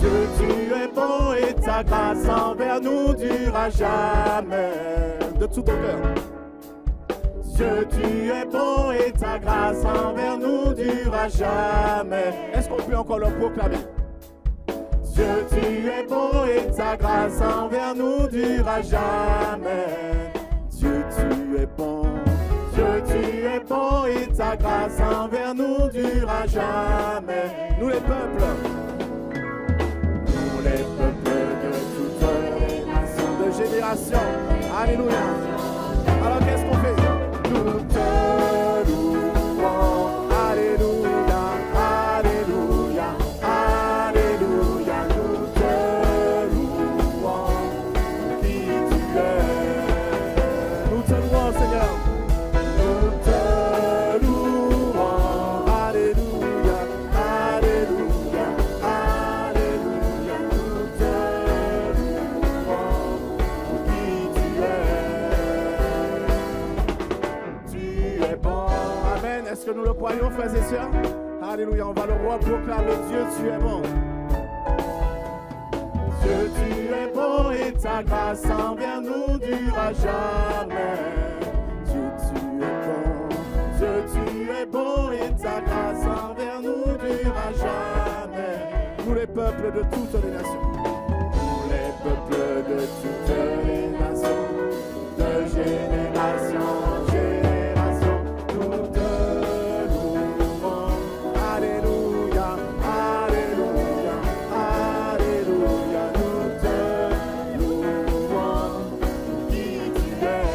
Dieu, tu es bon et ta grâce envers nous durera jamais. De tout ton cœur. Dieu, tu es bon et ta grâce envers nous durera jamais. Est-ce qu'on peut encore le proclamer? Dieu, tu es bon et ta grâce envers nous durera jamais. Dieu, tu es bon. Dieu, tu es bon et ta grâce envers nous durera jamais. Nous les peuples de toutes les nations, de génération. Alléluia. Alors qu'est-ce qu'on fait? Nous te louons. Alléluia, alléluia, alléluia. Nous te louons pour qui tu es. Nous te louons, Seigneur. Nous te louons. Alléluia, alléluia, alléluia. Nous te louons pour qui tu es. Tu es bon. Amen. Est-ce que nous le croyons, frères et sœurs? Alléluia. On va le proclamer. Dieu, tu es bon. Dieu, tu es bon et ta grâce envers nous durera jamais. Dieu, tu es bon. Dieu, tu es bon et ta grâce envers nous durera jamais. Nous les peuples de toutes les nations. Nous les peuples de toutes les nations. De génération en génération. Nous te louons. Alléluia, alléluia, alléluia. Nous te louons pour qui tu es.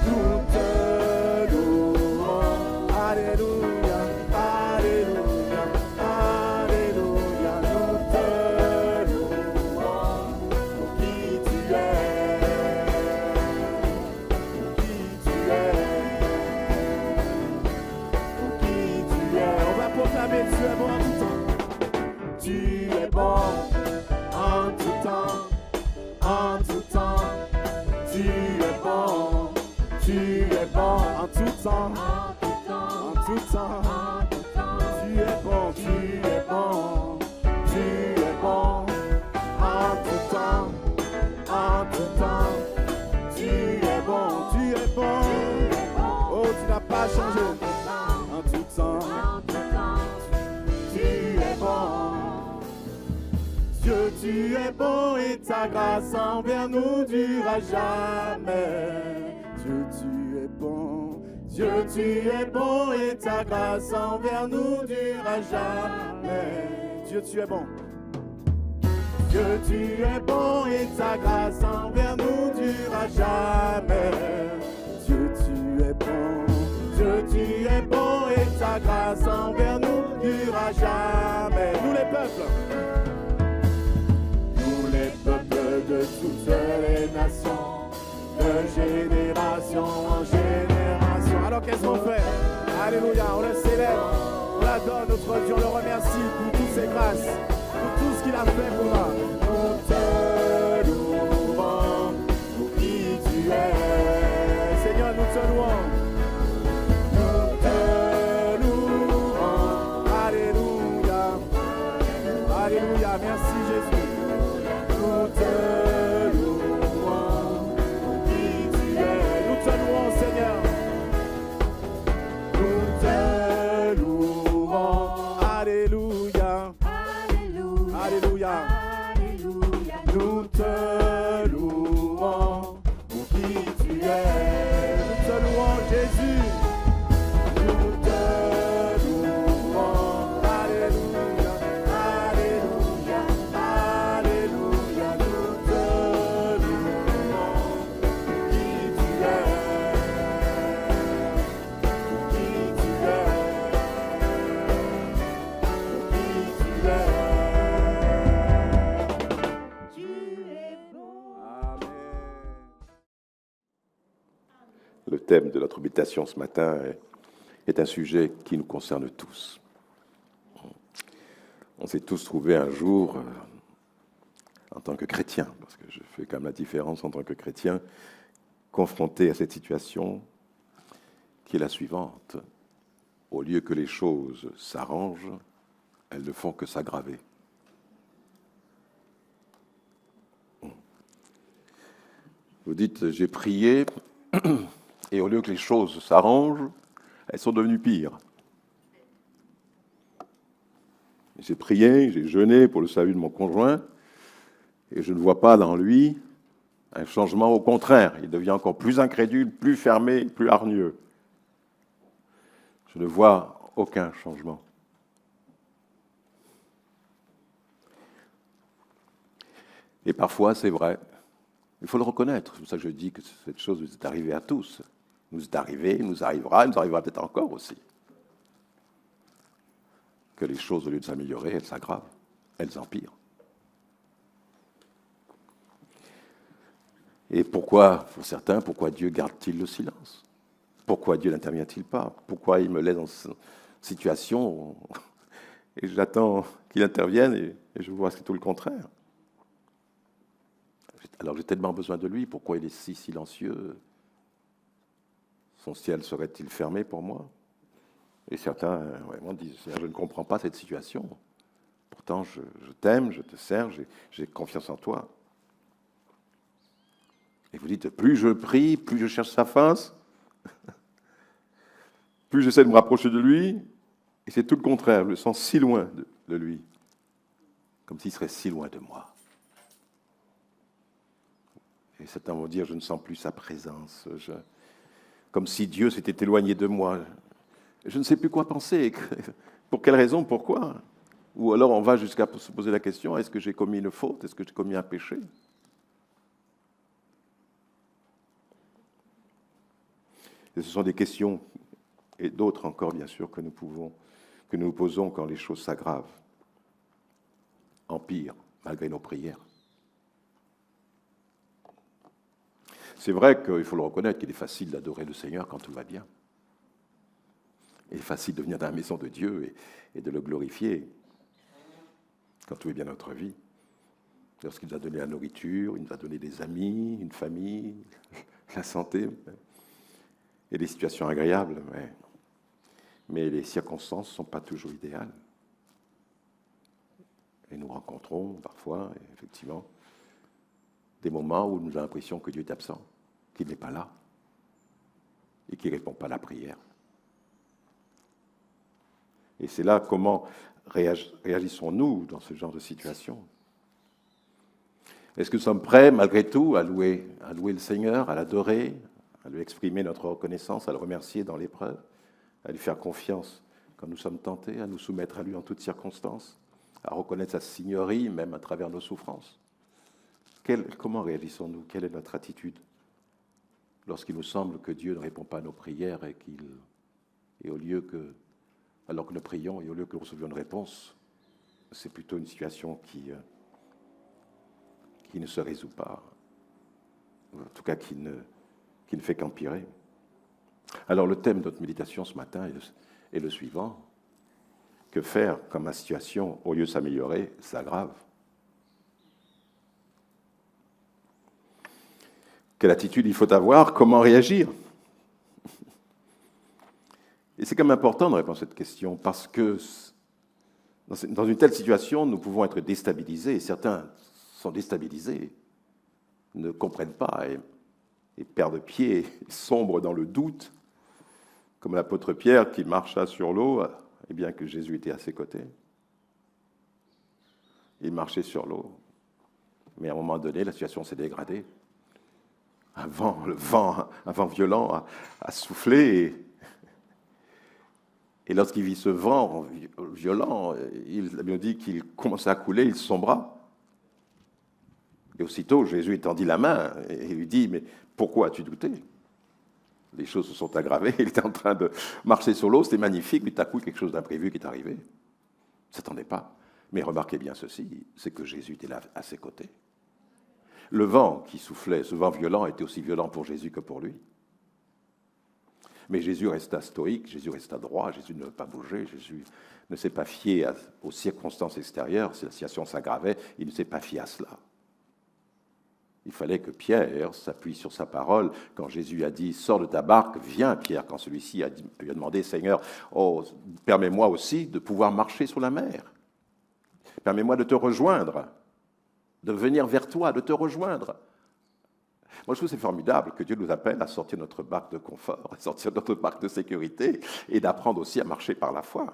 Nous te louons. Alléluia, alléluia, alléluia. Nous te louons pour qui tu es. Pour qui tu es. Pour qui tu es. On va proclamer tu es bon en tout temps. Tu es bon en tout temps. En tout temps. Tu es bon. Tu es bon en tout temps. En tout temps. Tu es bon. Tu es bon. Tu es bon en tout temps. En tout temps. Tu es bon. Tu es bon. Oh, tu n'as pas changé. En tout temps. Tu es bon. Dieu, tu es bon et ta grâce envers nous durera jamais. Dieu, tu es bon. Dieu, tu es bon et ta grâce envers nous durera jamais. Dieu, tu es bon. Dieu, tu es bon et ta grâce envers nous durera jamais. Dieu, tu es bon. Dieu, tu es bon et ta grâce envers nous durera jamais. Nous les peuples. Nous les peuples de toutes les nations, de génération en génération. Alors qu'est-ce qu'on fait? Alléluia, on le célèbre, on l'adore, notre Dieu, on le remercie pour toutes ses grâces, pour tout ce qu'il a fait pour nous. Nous te louons pour qui tu es. Seigneur, nous te louons. Nous te louons. Alléluia. Alléluia, merci Jésus. Nous te louons pour qui tu es. Nous te louons, Seigneur. Nous te louons. Alléluia. Alléluia. Nous te louons pour qui tu es. Nous te louons, Jésus. Nous te louons. Alléluia. Alléluia. Alléluia. Nous te louons pour qui tu es. Pour qui tu es. Pour qui tu es. Le thème de notre méditation ce matin est un sujet qui nous concerne tous. On s'est tous trouvés un jour, en tant que chrétiens, parce que je fais quand même la différence en tant que chrétien, confrontés à cette situation qui est la suivante. Au lieu que les choses s'arrangent, elles ne font que s'aggraver. Vous dites, j'ai prié, et au lieu que les choses s'arrangent, elles sont devenues pires. J'ai prié, j'ai jeûné pour le salut de mon conjoint, et je ne vois pas dans lui un changement. Au contraire, il devient encore plus incrédule, plus fermé, plus hargneux. Je ne vois aucun changement. Et parfois, c'est vrai. Il faut le reconnaître. C'est pour ça que je dis que cette chose nous est arrivée à tous. Nous est arrivée, nous arrivera peut-être encore aussi. Que les choses, au lieu de s'améliorer, elles s'aggravent, elles empirent. Et pourquoi, pour certains, pourquoi Dieu garde-t-il le silence? Pourquoi Dieu n'intervient-il pas? Pourquoi il me laisse dans cette situation et j'attends qu'il intervienne et je vois que c'est tout le contraire? Alors j'ai tellement besoin de lui, pourquoi il est si silencieux? Son ciel serait-il fermé pour moi? Et certains vraiment disent, je ne comprends pas cette situation. Pourtant, je t'aime, je te sers, j'ai confiance en toi. Et vous dites, plus je prie, plus je cherche sa face, plus j'essaie de me rapprocher de lui, et c'est tout le contraire, je le sens si loin de lui, comme s'il serait si loin de moi. Et certains vont dire, je ne sens plus sa présence, comme si Dieu s'était éloigné de moi. Je ne sais plus quoi penser, pour quelle raison, pourquoi? Ou alors on va jusqu'à se poser la question, est-ce que j'ai commis une faute? Est-ce que j'ai commis un péché? Et ce sont des questions, et d'autres encore bien sûr, que nous posons quand les choses s'aggravent, empirent, malgré nos prières. C'est vrai qu'il faut le reconnaître qu'il est facile d'adorer le Seigneur quand tout va bien. Il est facile de venir dans la maison de Dieu et de le glorifier quand tout est bien dans notre vie. Lorsqu'il nous a donné la nourriture, il nous a donné des amis, une famille, la santé, et des situations agréables. Mais les circonstances ne sont pas toujours idéales. Et nous rencontrons parfois, effectivement, des moments où nous avons l'impression que Dieu est absent, qu'il n'est pas là, et qu'il ne répond pas à la prière. Et c'est là comment réagissons-nous dans ce genre de situation? Est-ce que nous sommes prêts, malgré tout, à louer le Seigneur, à l'adorer, à lui exprimer notre reconnaissance, à le remercier dans l'épreuve, à lui faire confiance quand nous sommes tentés, à nous soumettre à lui en toutes circonstances, à reconnaître sa signorie, même à travers nos souffrances? Comment réagissons-nous? Quelle est notre attitude lorsqu'il nous semble que Dieu ne répond pas à nos prières et alors que nous prions et au lieu que nous recevions une réponse, c'est plutôt une situation qui ne se résout pas, en tout cas qui ne fait qu'empirer. Alors le thème de notre méditation ce matin est le suivant. Que faire quand ma situation, au lieu de s'améliorer, s'aggrave? Quelle attitude il faut avoir? Comment réagir? Et c'est quand même important de répondre à cette question, parce que dans une telle situation, nous pouvons être déstabilisés, et certains sont déstabilisés, ne comprennent pas et perdent pied, sombrent dans le doute, comme l'apôtre Pierre qui marcha sur l'eau, et bien que Jésus était à ses côtés. Il marchait sur l'eau, mais à un moment donné, la situation s'est dégradée. Un vent violent a soufflé, et lorsqu'il vit ce vent violent, il a bien dit qu'il commençait à couler, il sombra. Et aussitôt, Jésus étendit la main et lui dit, mais pourquoi as-tu douté? Les choses se sont aggravées, il était en train de marcher sur l'eau, c'était magnifique, mais tout à coup, quelque chose d'imprévu qui est arrivé. Il ne s'attendait pas. Mais remarquez bien ceci, c'est que Jésus était là à ses côtés. Le vent qui soufflait, ce vent violent, était aussi violent pour Jésus que pour lui. Mais Jésus resta stoïque, Jésus resta droit, Jésus ne veut pas bouger, Jésus ne s'est pas fié aux circonstances extérieures. Si la situation s'aggravait, il ne s'est pas fié à cela. Il fallait que Pierre s'appuie sur sa parole. Quand Jésus a dit « Sors de ta barque, viens Pierre », quand celui-ci lui a demandé « Seigneur, permets-moi aussi de pouvoir marcher sur la mer ». Permets-moi de te rejoindre, de venir vers toi, de te rejoindre. Moi, je trouve que c'est formidable que Dieu nous appelle à sortir notre barque de confort, à sortir notre barque de sécurité et d'apprendre aussi à marcher par la foi.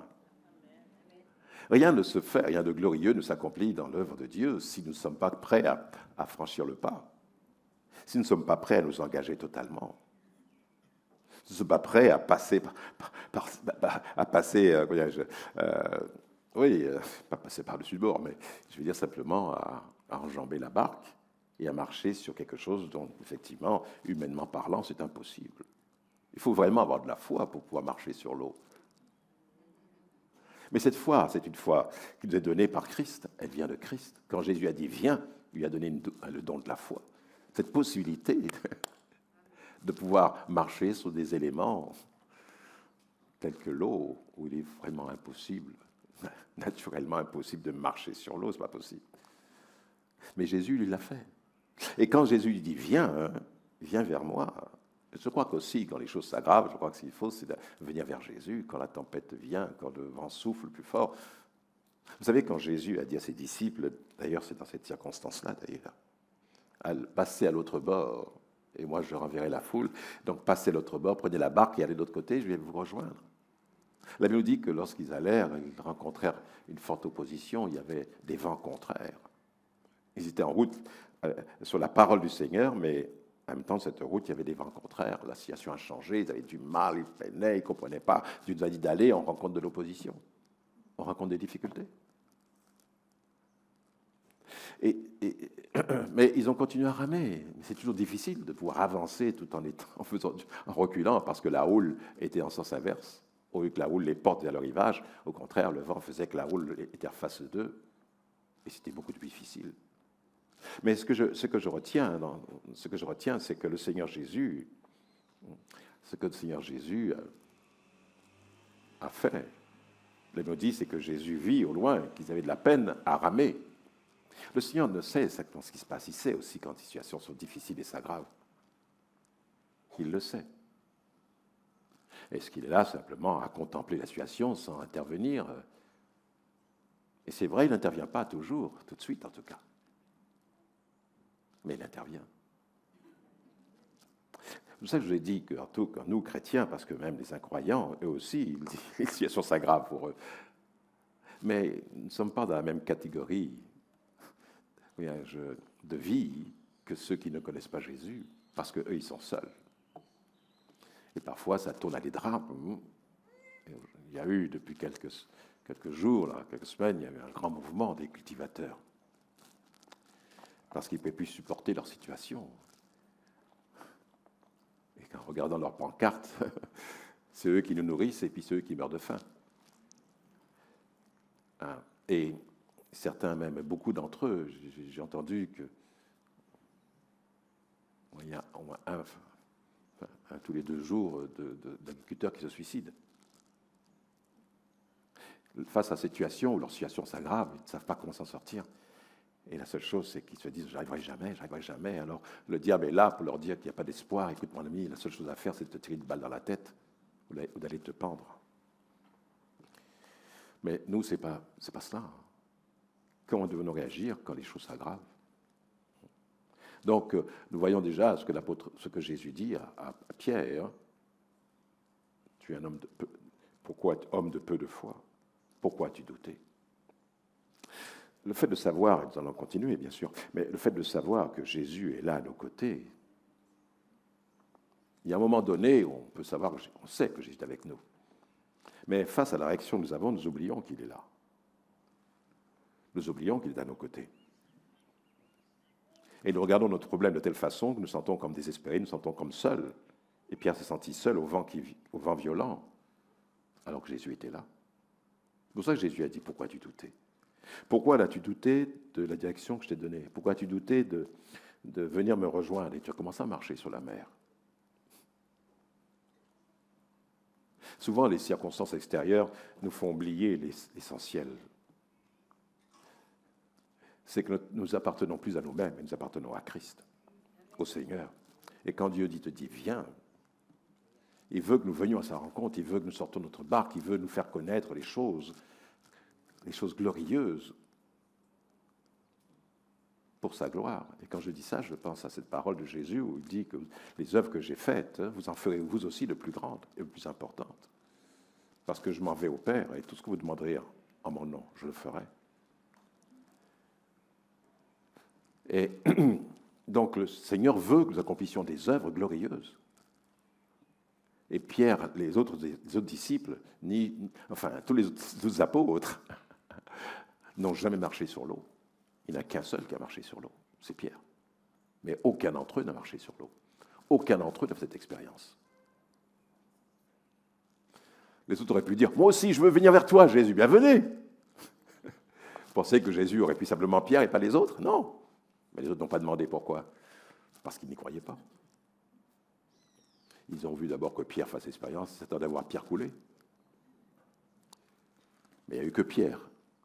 Rien ne se fait, rien de glorieux ne s'accomplit dans l'œuvre de Dieu si nous ne sommes pas prêts à franchir le pas, si nous ne sommes pas prêts à nous engager totalement. Si nous ne sommes pas prêts à passer pas passer par-dessus le bord, mais je veux dire simplement à enjamber la barque et à marcher sur quelque chose dont, effectivement, humainement parlant, c'est impossible. Il faut vraiment avoir de la foi pour pouvoir marcher sur l'eau. Mais cette foi, c'est une foi qui nous est donnée par Christ, elle vient de Christ. Quand Jésus a dit « viens », il lui a donné le don de la foi. Cette possibilité de pouvoir marcher sur des éléments tels que l'eau, où il est vraiment impossible, naturellement impossible de marcher sur l'eau, ce n'est pas possible. Mais Jésus, lui, l'a fait. Et quand Jésus lui dit « viens, viens vers moi », je crois qu'aussi, quand les choses s'aggravent, je crois que ce qu'il faut, c'est de venir vers Jésus, quand la tempête vient, quand le vent souffle plus fort. Vous savez, quand Jésus a dit à ses disciples, d'ailleurs c'est dans cette circonstance-là, d'ailleurs, passez à l'autre bord, et moi je renverrai la foule, donc passez à l'autre bord, prenez la barque et allez de l'autre côté, je vais vous rejoindre. La Bible nous dit que lorsqu'ils allèrent, ils rencontrèrent une forte opposition, il y avait des vents contraires. Ils étaient en route sur la parole du Seigneur, mais en même temps, cette route, il y avait des vents contraires. La situation a changé, ils avaient du mal, ils peinaient, ils ne comprenaient pas. Dieu nous a dit d'aller, on rencontre de l'opposition. On rencontre des difficultés. Mais ils ont continué à ramer. C'est toujours difficile de pouvoir avancer tout en reculant, parce que la houle était en sens inverse. Au lieu que la houle les porte vers le rivage, au contraire, le vent faisait que la houle était en face d'eux. Et c'était beaucoup plus difficile. Mais ce que je retiens, c'est que le Seigneur Jésus, a fait, la Bible dit, c'est que Jésus vit au loin, qu'ils avaient de la peine à ramer. Le Seigneur ne sait exactement ce qui se passe, il sait aussi quand les situations sont difficiles et s'aggravent. Il le sait. Est-ce qu'il est là simplement à contempler la situation sans intervenir? Et c'est vrai, il n'intervient pas toujours, tout de suite en tout cas. Mais il intervient. C'est pour ça que je vous ai dit que nous, chrétiens, parce que même les incroyants, eux aussi, les situations s'aggravent pour eux. Mais nous ne sommes pas dans la même catégorie de vie que ceux qui ne connaissent pas Jésus, parce qu'eux, ils sont seuls. Et parfois, ça tourne à des drames. Il y a eu, depuis quelques jours, là, quelques semaines, il y a eu un grand mouvement des cultivateurs. Parce qu'ils ne pouvaient plus supporter leur situation. Et qu'en regardant leur pancarte, c'est eux qui nous nourrissent et puis c'est eux qui meurent de faim. Et certains, même beaucoup d'entre eux, j'ai entendu que il y a au moins un tous les 2 jours d'agriculteurs qui se suicident. Face à cette situation où leur situation s'aggrave, ils ne savent pas comment s'en sortir. Et la seule chose, c'est qu'ils se disent « j'arriverai jamais ». Alors le diable est là pour leur dire qu'il n'y a pas d'espoir. Écoute mon ami, la seule chose à faire, c'est de te tirer une balle dans la tête ou d'aller te pendre. Mais nous, c'est pas cela. Comment devons-nous réagir quand les choses s'aggravent? Donc, nous voyons déjà ce que Jésus dit à Pierre. Tu es un homme de peu. Pourquoi homme de peu de foi? Pourquoi as-tu douté? Le fait de savoir, et nous allons continuer bien sûr, mais le fait de savoir que Jésus est là à nos côtés, il y a un moment donné où on peut savoir, on sait que Jésus est avec nous. Mais face à la réaction que nous avons, nous oublions qu'il est là. Nous oublions qu'il est à nos côtés. Et nous regardons notre problème de telle façon que nous sentons comme désespérés, nous sentons comme seuls. Et Pierre s'est senti seul au vent violent, alors que Jésus était là. C'est pour ça que Jésus a dit « Pourquoi as-tu douté ?» Pourquoi as-tu douté de la direction que je t'ai donnée? Pourquoi as-tu douté de venir me rejoindre? Et tu as commencé à marcher sur la mer. Souvent, les circonstances extérieures nous font oublier l'essentiel. C'est que nous appartenons plus à nous-mêmes, mais nous appartenons à Christ, au Seigneur. Et quand Dieu te dit « Viens », il veut que nous venions à sa rencontre, il veut que nous sortions de notre barque, il veut nous faire connaître les choses glorieuses pour sa gloire. Et quand je dis ça, je pense à cette parole de Jésus où il dit que les œuvres que j'ai faites, vous en ferez vous aussi de plus grandes et de plus importantes. Parce que je m'en vais au Père et tout ce que vous demanderez en mon nom, je le ferai. Et donc le Seigneur veut que nous accomplissions des œuvres glorieuses. Et Pierre, les autres disciples, tous les autres apôtres, n'ont jamais marché sur l'eau. Il n'y en a qu'un seul qui a marché sur l'eau, c'est Pierre. Mais aucun d'entre eux n'a marché sur l'eau. Aucun d'entre eux n'a fait cette expérience. Les autres auraient pu dire « Moi aussi, je veux venir vers toi, Jésus. Bien, venez !» Vous pensez que Jésus aurait pu simplement Pierre et pas les autres? Non. Mais les autres n'ont pas demandé pourquoi. Parce qu'ils n'y croyaient pas. Ils ont vu d'abord que Pierre fasse l'expérience, ils s'attendaient à voir Pierre couler. Mais il n'y a eu que Pierre.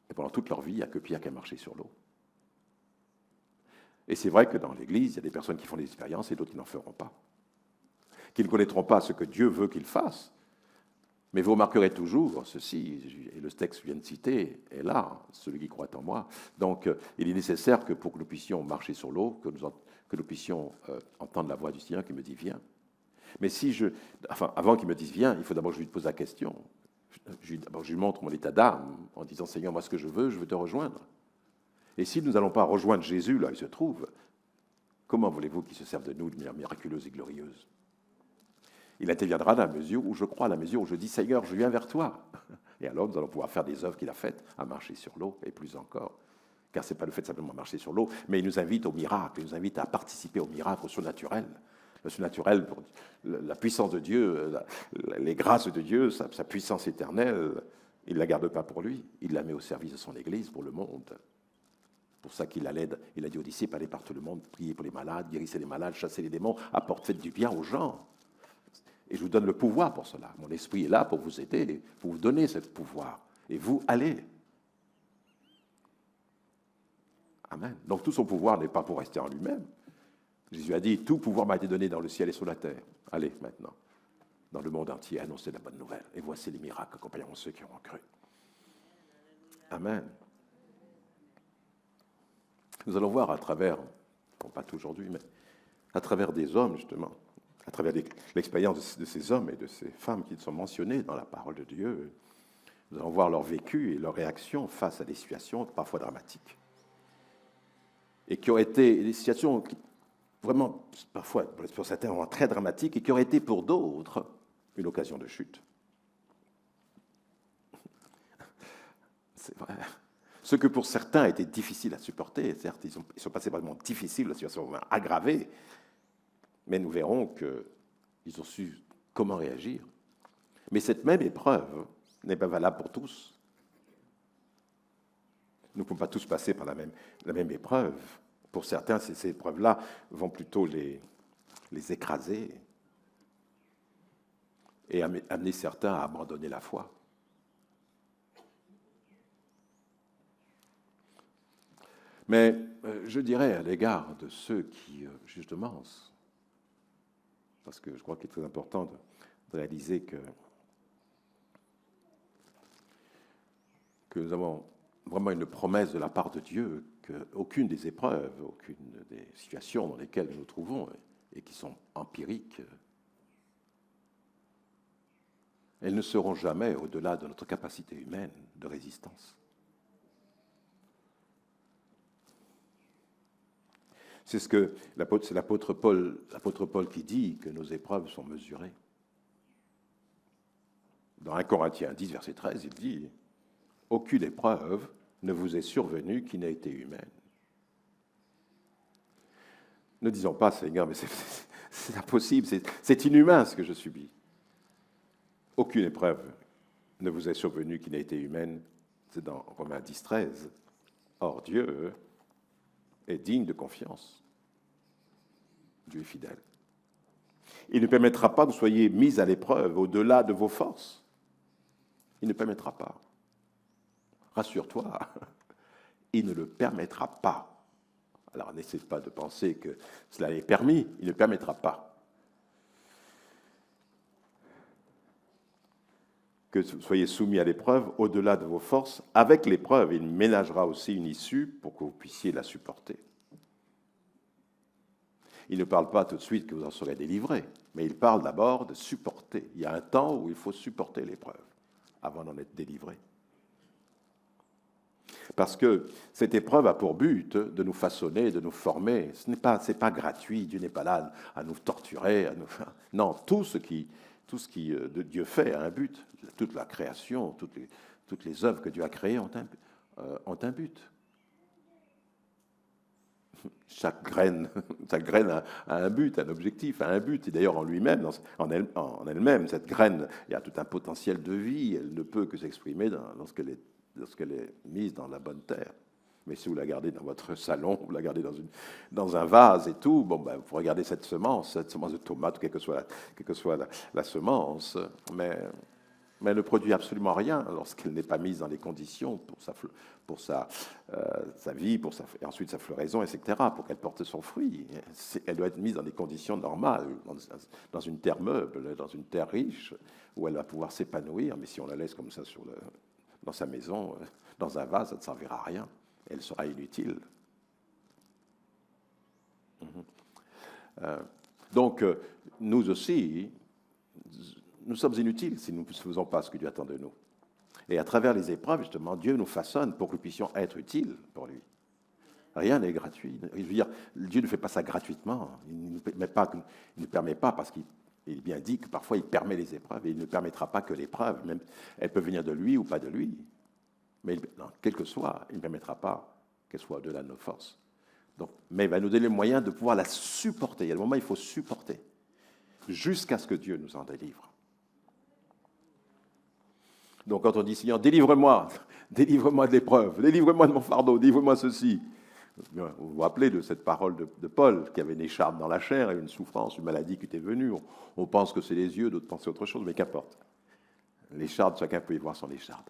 Et pendant toute leur vie, il n'y a que Pierre qui a marché sur l'eau. Et c'est vrai que dans l'Église, il y a des personnes qui font des expériences et d'autres qui n'en feront pas. Qui ne connaîtront pas ce que Dieu veut qu'ils fassent. Mais vous remarquerez toujours ceci, et le texte que je viens de citer est là, celui qui croit en moi. Donc, il est nécessaire que pour que nous puissions marcher sur l'eau, que nous puissions entendre la voix du Seigneur qui me dit « Viens ». Mais avant qu'il me dise « Viens », il faut d'abord que je lui pose la question. Je lui montre mon état d'âme en disant « Seigneur, moi ce que je veux te rejoindre ». Et si nous n'allons pas rejoindre Jésus là où il se trouve, comment voulez-vous qu'il se serve de nous de manière miraculeuse et glorieuse? Il interviendra à la mesure où je crois, à la mesure où je dis « Seigneur, je viens vers toi ». Et alors nous allons pouvoir faire des œuvres qu'il a faites, à marcher sur l'eau, et plus encore. Car ce n'est pas le fait de simplement marcher sur l'eau, mais il nous invite au miracle, il nous invite à participer au miracle, au surnaturel. Le surnaturel, la puissance de Dieu, les grâces de Dieu, sa puissance éternelle, il ne la garde pas pour lui, il la met au service de son Église, pour le monde. C'est pour ça qu'il a dit aux disciples, allez par tout le monde, priez pour les malades, guérissez les malades, chassez les démons, faites du bien aux gens. Et je vous donne le pouvoir pour cela. Mon esprit est là pour vous aider, pour vous donner ce pouvoir. Et vous, allez. Amen. Donc tout son pouvoir n'est pas pour rester en lui-même. Jésus a dit, tout pouvoir m'a été donné dans le ciel et sur la terre. Allez, maintenant, dans le monde entier, annoncez la bonne nouvelle. Et voici les miracles accompagnant ceux qui auront cru. Amen. Nous allons voir à travers, bon, pas tout aujourd'hui, mais à travers des hommes, justement, à travers l'expérience de ces hommes et de ces femmes qui sont mentionnés dans la parole de Dieu, nous allons voir leur vécu et leur réaction face à des situations parfois dramatiques. Et qui auraient été des situations qui, vraiment, parfois, pour certains, vraiment très dramatiques, et qui auraient été pour d'autres une occasion de chute. C'est vrai. Ce que pour certains a été difficile à supporter, certes, ils sont passés vraiment difficiles, la situation vraiment aggravée, mais nous verrons qu'ils ont su comment réagir. Mais cette même épreuve n'est pas valable pour tous. Nous ne pouvons pas tous passer par la même épreuve. Pour certains, ces épreuves-là vont plutôt les écraser et amener certains à abandonner la foi. Mais je dirais à l'égard de ceux qui, justement, parce que je crois qu'il est très important de réaliser que nous avons vraiment une promesse de la part de Dieu qu'aucune des épreuves, aucune des situations dans lesquelles nous nous trouvons et qui sont empiriques, elles ne seront jamais au-delà de notre capacité humaine de résistance. C'est ce que l'apôtre Paul qui dit que nos épreuves sont mesurées. Dans 1 Corinthiens 10, verset 13, il dit « Aucune épreuve ne vous est survenue qui n'ait été humaine. » Ne disons pas, Seigneur, mais c'est impossible, c'est inhumain ce que je subis. Aucune épreuve ne vous est survenue qui n'ait été humaine. C'est dans Romains 10, 13. Or, Dieu est digne de confiance. Dieu est fidèle. Il ne permettra pas que vous soyez mis à l'épreuve au-delà de vos forces. Il ne permettra pas. Rassure-toi, il ne le permettra pas. Alors, n'essaie pas de penser que cela est permis, il ne permettra pas. Que vous soyez soumis à l'épreuve au-delà de vos forces. Avec l'épreuve, il ménagera aussi une issue pour que vous puissiez la supporter. il ne parle pas tout de suite que vous en serez délivrés, mais il parle d'abord de supporter. Il y a un temps où il faut supporter l'épreuve avant d'en être délivré. Parce que cette épreuve a pour but de nous façonner, de nous former. C'est pas gratuit, Dieu n'est pas là à nous torturer. Non, tout ce qui Dieu fait a un but. Toute la création, toutes les œuvres que Dieu a créées ont un but. Chaque graine a un but, un objectif, a un but. Et d'ailleurs, en lui-même, en elle-même, cette graine, il y a tout un potentiel de vie. Elle ne peut que s'exprimer lorsqu'elle est mise dans la bonne terre. Mais si vous la gardez dans votre salon, vous la gardez dans un vase et tout, bon, ben, vous regardez cette semence de tomate, quelle que soit la semence, mais elle ne produit absolument rien lorsqu'elle n'est pas mise dans les conditions pour sa vie, et ensuite sa floraison, etc., pour qu'elle porte son fruit. Elle doit être mise dans des conditions normales, dans une terre meuble, dans une terre riche, où elle va pouvoir s'épanouir, mais si on la laisse comme ça dans sa maison, dans un vase, ça ne servira à rien. Elle sera inutile. Donc, nous aussi, nous sommes inutiles si nous ne faisons pas ce que Dieu attend de nous. Et à travers les épreuves, justement, Dieu nous façonne pour que nous puissions être utiles pour lui. Rien n'est gratuit. Je veux dire, Dieu ne fait pas ça gratuitement. Il ne permet pas parce qu'il est bien dit que parfois il permet les épreuves et il ne permettra pas que l'épreuve, même elle peut venir de lui ou pas de lui. Mais quel que soit, il ne permettra pas qu'elle soit au-delà de nos forces. Donc, mais il va nous donner le moyen de pouvoir la supporter. Il y a le moment où il faut supporter, jusqu'à ce que Dieu nous en délivre. Donc quand on dit, Seigneur, délivre-moi de l'épreuve, délivre-moi de mon fardeau, délivre-moi ceci. Vous vous rappelez de cette parole de Paul, qui avait une écharpe dans la chair et une souffrance, une maladie qui était venue. On pense que c'est les yeux, d'autres pensent autre chose, mais qu'importe. L'écharpe, chacun peut y voir son écharpe.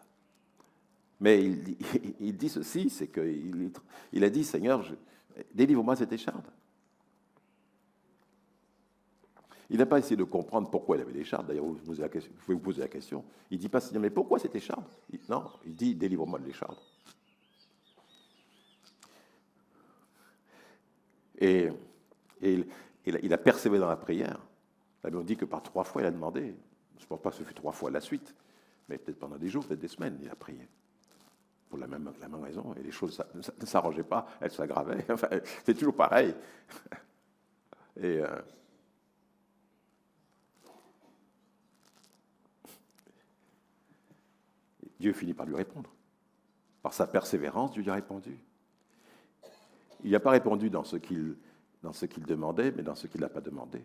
Mais il dit ceci, c'est qu'il a dit, Seigneur, délivre-moi cette écharpe. Il n'a pas essayé de comprendre pourquoi il avait l'écharpe. D'ailleurs, vous pouvez vous poser la question. Il ne dit pas, Seigneur, mais pourquoi cette écharpe? Non, il dit, délivre-moi de l'écharpe. Et il a persévéré dans la prière. La Bible dit que par 3 fois, il a demandé. Je ne pense pas que ce fut 3 fois à la suite, mais peut-être pendant des jours, peut-être des semaines, il a prié. Pour la même raison. Et les choses ne s'arrangeaient pas, elles s'aggravaient. Enfin, c'est toujours pareil. Et Dieu finit par lui répondre. Par sa persévérance, Dieu lui a répondu. Il n'a pas répondu dans ce qu'il demandait, mais dans ce qu'il n'a pas demandé.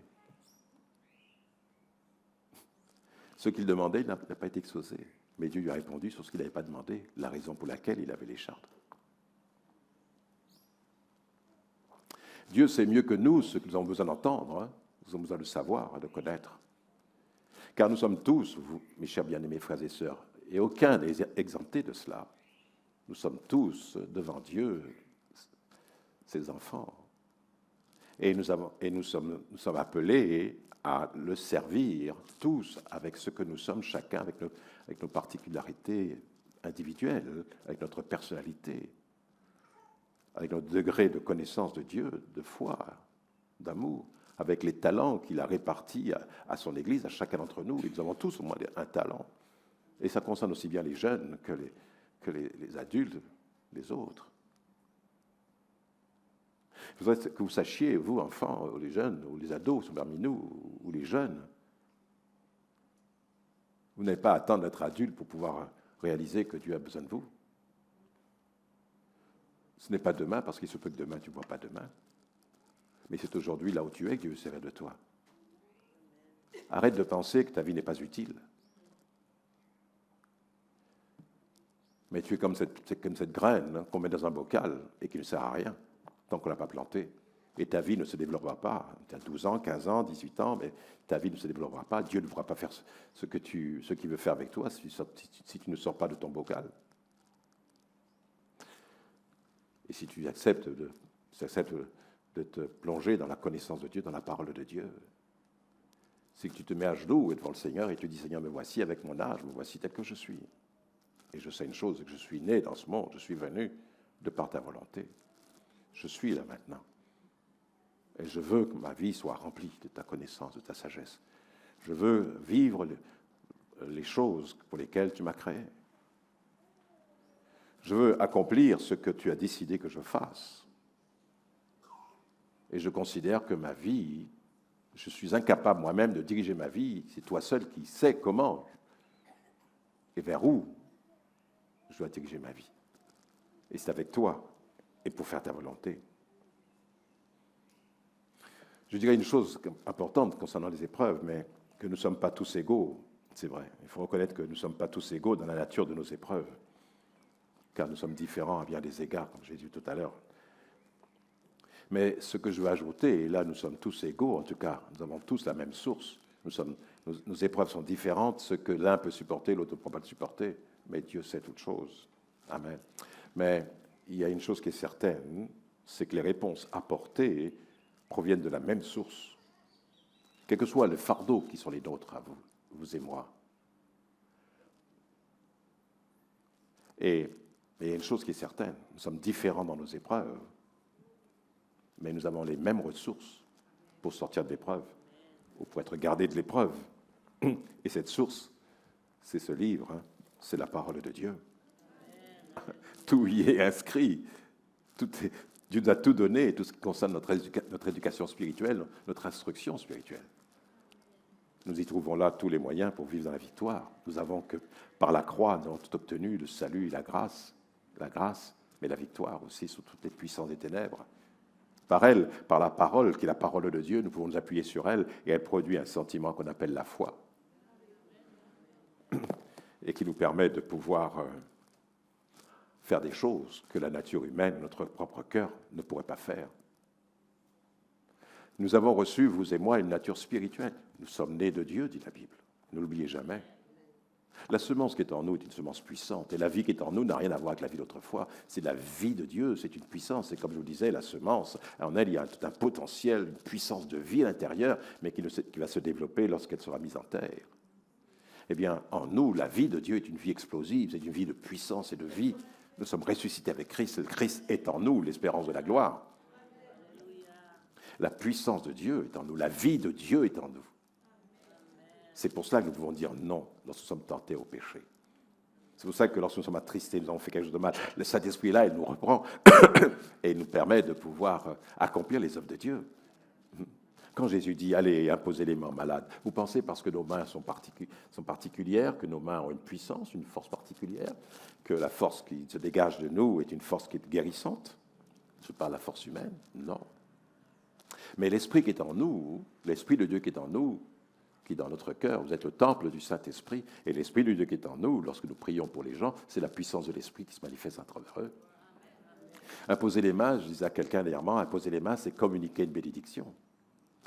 Ce qu'il demandait, il n'a pas été exaucé. Mais Dieu lui a répondu sur ce qu'il n'avait pas demandé, la raison pour laquelle il avait l'écharpe. Dieu sait mieux que nous ce que nous avons besoin d'entendre, hein. Nous avons besoin de savoir, de connaître. Car nous sommes tous, vous, mes chers bien-aimés frères et sœurs, et aucun n'est exempté de cela. Nous sommes tous devant Dieu, ses enfants. Et nous sommes appelés à le servir tous avec ce que nous sommes, chacun avec nos particularités individuelles, avec notre personnalité, avec notre degré de connaissance de Dieu, de foi, d'amour, avec les talents qu'il a répartis à son Église, à chacun d'entre nous. Et nous avons tous au moins un talent. Et ça concerne aussi bien les jeunes que les adultes, les autres. Il faudrait que vous sachiez, vous, enfants, ou les jeunes, ou les ados sont parmi nous, ou les jeunes, vous n'avez pas à attendre d'être adulte pour pouvoir réaliser que Dieu a besoin de vous. Ce n'est pas demain, parce qu'il se peut que demain, tu ne vois pas demain. Mais c'est aujourd'hui, là où tu es, que Dieu veut servir de toi. Arrête de penser que ta vie n'est pas utile. Mais tu es comme cette graine, hein, qu'on met dans un bocal et qui ne sert à rien tant qu'on ne l'a pas plantée. Et ta vie ne se développera pas. Tu as 12 ans, 15 ans, 18 ans, mais ta vie ne se développera pas. Dieu ne pourra pas faire ce qu'il veut faire avec toi si tu ne sors pas de ton bocal. Et si tu acceptes de te plonger dans la connaissance de Dieu, dans la parole de Dieu, c'est que tu te mets à genoux devant le Seigneur et tu dis, Seigneur, me voici avec mon âge, me voici tel que je suis. Et je sais une chose, c'est que je suis né dans ce monde, je suis venu de par ta volonté. Je suis là maintenant. Et je veux que ma vie soit remplie de ta connaissance, de ta sagesse. Je veux vivre les choses pour lesquelles tu m'as créé. Je veux accomplir ce que tu as décidé que je fasse. Et je considère que ma vie, je suis incapable moi-même de diriger ma vie. C'est toi seul qui sais comment et vers où je dois diriger ma vie. Et c'est avec toi et pour faire ta volonté. Je dirais une chose importante concernant les épreuves, mais que nous ne sommes pas tous égaux, c'est vrai. Il faut reconnaître que nous ne sommes pas tous égaux dans la nature de nos épreuves, car nous sommes différents à bien des égards, comme j'ai dit tout à l'heure. Mais ce que je veux ajouter, et là nous sommes tous égaux, en tout cas, nous avons tous la même source. Nos épreuves sont différentes, ce que l'un peut supporter, l'autre ne peut pas le supporter, mais Dieu sait toutes choses. Amen. Mais il y a une chose qui est certaine, c'est que les réponses apportées proviennent de la même source, quel que soit le fardeau qui sont les nôtres à vous et moi. Et il y a une chose qui est certaine, nous sommes différents dans nos épreuves, mais nous avons les mêmes ressources pour sortir de l'épreuve, ou pour être gardés de l'épreuve. Et cette source, c'est ce livre, hein, c'est la parole de Dieu. Tout y est inscrit, Dieu nous a tout donné, tout ce qui concerne notre éducation spirituelle, notre instruction spirituelle. Nous y trouvons là tous les moyens pour vivre dans la victoire. Nous avons que, par la croix, nous avons tout obtenu, le salut et la grâce, mais la victoire aussi sur toutes les puissances des ténèbres. Par elle, par la parole, qui est la parole de Dieu, nous pouvons nous appuyer sur elle, et elle produit un sentiment qu'on appelle la foi, et qui nous permet de pouvoir faire des choses que la nature humaine, notre propre cœur, ne pourrait pas faire. Nous avons reçu, vous et moi, une nature spirituelle. Nous sommes nés de Dieu, dit la Bible. Ne l'oubliez jamais. La semence qui est en nous est une semence puissante, et la vie qui est en nous n'a rien à voir avec la vie d'autrefois. C'est la vie de Dieu, c'est une puissance. Et comme je vous disais, la semence, en elle, il y a tout un potentiel, une puissance de vie à l'intérieur, mais qui va se développer lorsqu'elle sera mise en terre. Eh bien, en nous, la vie de Dieu est une vie explosive, c'est une vie de puissance et de vie. Nous sommes ressuscités avec Christ. Christ est en nous, l'espérance de la gloire. La puissance de Dieu est en nous. La vie de Dieu est en nous. C'est pour cela que nous pouvons dire non lorsque nous sommes tentés au péché. C'est pour ça que lorsque nous sommes attristés, nous avons fait quelque chose de mal, le Saint-Esprit est là, il nous reprend et il nous permet de pouvoir accomplir les œuvres de Dieu. Quand Jésus dit « Allez, imposez les mains aux malades », vous pensez parce que nos mains sont particulières, que nos mains ont une puissance, une force particulière, que la force qui se dégage de nous est une force qui est guérissante? Je parle de la force humaine? Non. Mais l'Esprit qui est en nous, l'Esprit de Dieu qui est en nous, qui est dans notre cœur, vous êtes le temple du Saint-Esprit, et l'Esprit de Dieu qui est en nous, lorsque nous prions pour les gens, c'est la puissance de l'Esprit qui se manifeste à travers eux. Imposer les mains, je disais à quelqu'un dernièrement, imposer les mains, c'est communiquer une bénédiction.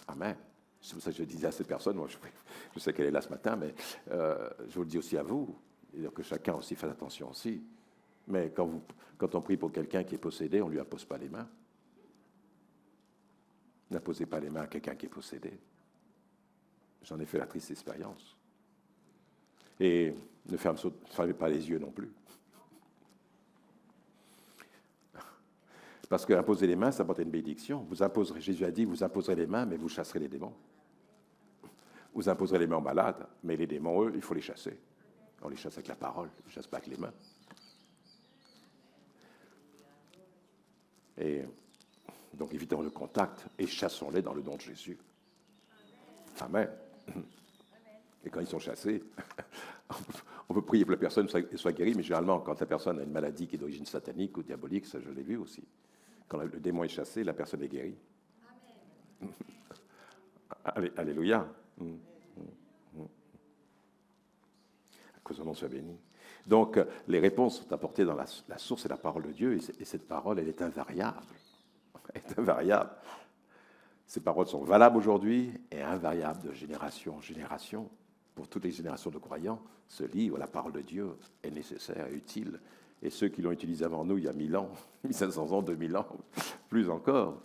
Amen. C'est pour ça que je disais à cette personne, moi je sais qu'elle est là ce matin, mais je vous le dis aussi à vous, et que chacun aussi fasse attention aussi. Mais quand on prie pour quelqu'un qui est possédé, on ne lui impose pas les mains. N'imposez pas les mains à quelqu'un qui est possédé. J'en ai fait la triste expérience. Et ne fermez pas les yeux non plus. Parce qu'imposer les mains, ça porte une bénédiction. Jésus a dit, vous imposerez les mains, mais vous chasserez les démons. Vous imposerez les mains aux malades, mais les démons, eux, il faut les chasser. On les chasse avec la parole, on ne les chasse pas avec les mains. Et donc évitons le contact et chassons-les dans le nom de Jésus. Amen. Et quand ils sont chassés, on peut prier pour la personne qu'elle soit guérie, mais généralement, quand la personne a une maladie qui est d'origine satanique ou diabolique, ça je l'ai vu aussi. Quand le démon est chassé, la personne est guérie. Amen. Alléluia. Que son nom soit béni. Donc, les réponses sont apportées dans la source et la parole de Dieu, et cette parole, elle est invariable. Elle est invariable. Ces paroles sont valables aujourd'hui et invariables de génération en génération. Pour toutes les générations de croyants, ce livre, la parole de Dieu, est nécessaire et utile. Et ceux qui l'ont utilisé avant nous, il y a 1000 ans, 1500 ans, 2000 ans, plus encore,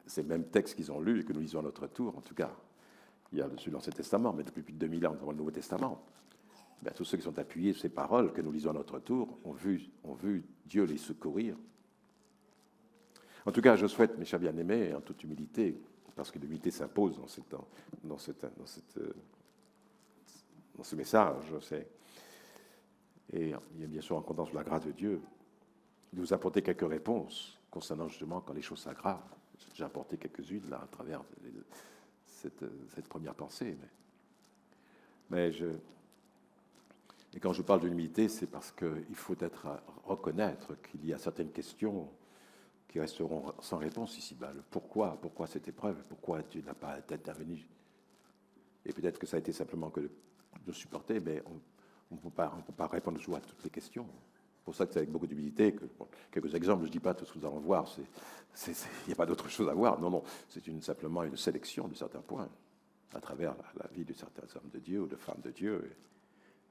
c'est le même texte qu'ils ont lu et que nous lisons à notre tour, en tout cas. Il y a celui de l'Ancien Testament, mais depuis plus de 2000 ans, nous avons le Nouveau Testament. Bien, tous ceux qui sont appuyés sur ces paroles que nous lisons à notre tour ont vu Dieu les secourir. En tout cas, je souhaite, mes chers bien-aimés, en toute humilité, parce que l'humilité s'impose dans ce message. Et il y a bien sûr en comptant sur la grâce de Dieu, de vous apporter quelques réponses concernant justement quand les choses s'aggravent. J'ai apporté quelques-unes là à travers cette première pensée. Et quand je parle de l'humilité, c'est parce qu'il faut reconnaître qu'il y a certaines questions qui resteront sans réponse ici-bas. Pourquoi cette épreuve? Pourquoi Dieu n'a pas intervenu? Et peut-être que ça a été simplement que de supporter, mais on ne peut pas répondre toujours à toutes les questions. C'est pour ça que c'est avec beaucoup d'humilité que, quelques exemples, je ne dis pas tout ce que nous allons voir, il n'y a pas d'autre chose à voir. Non, c'est simplement une sélection de certains points à travers la vie de certains hommes de Dieu ou de femmes de Dieu,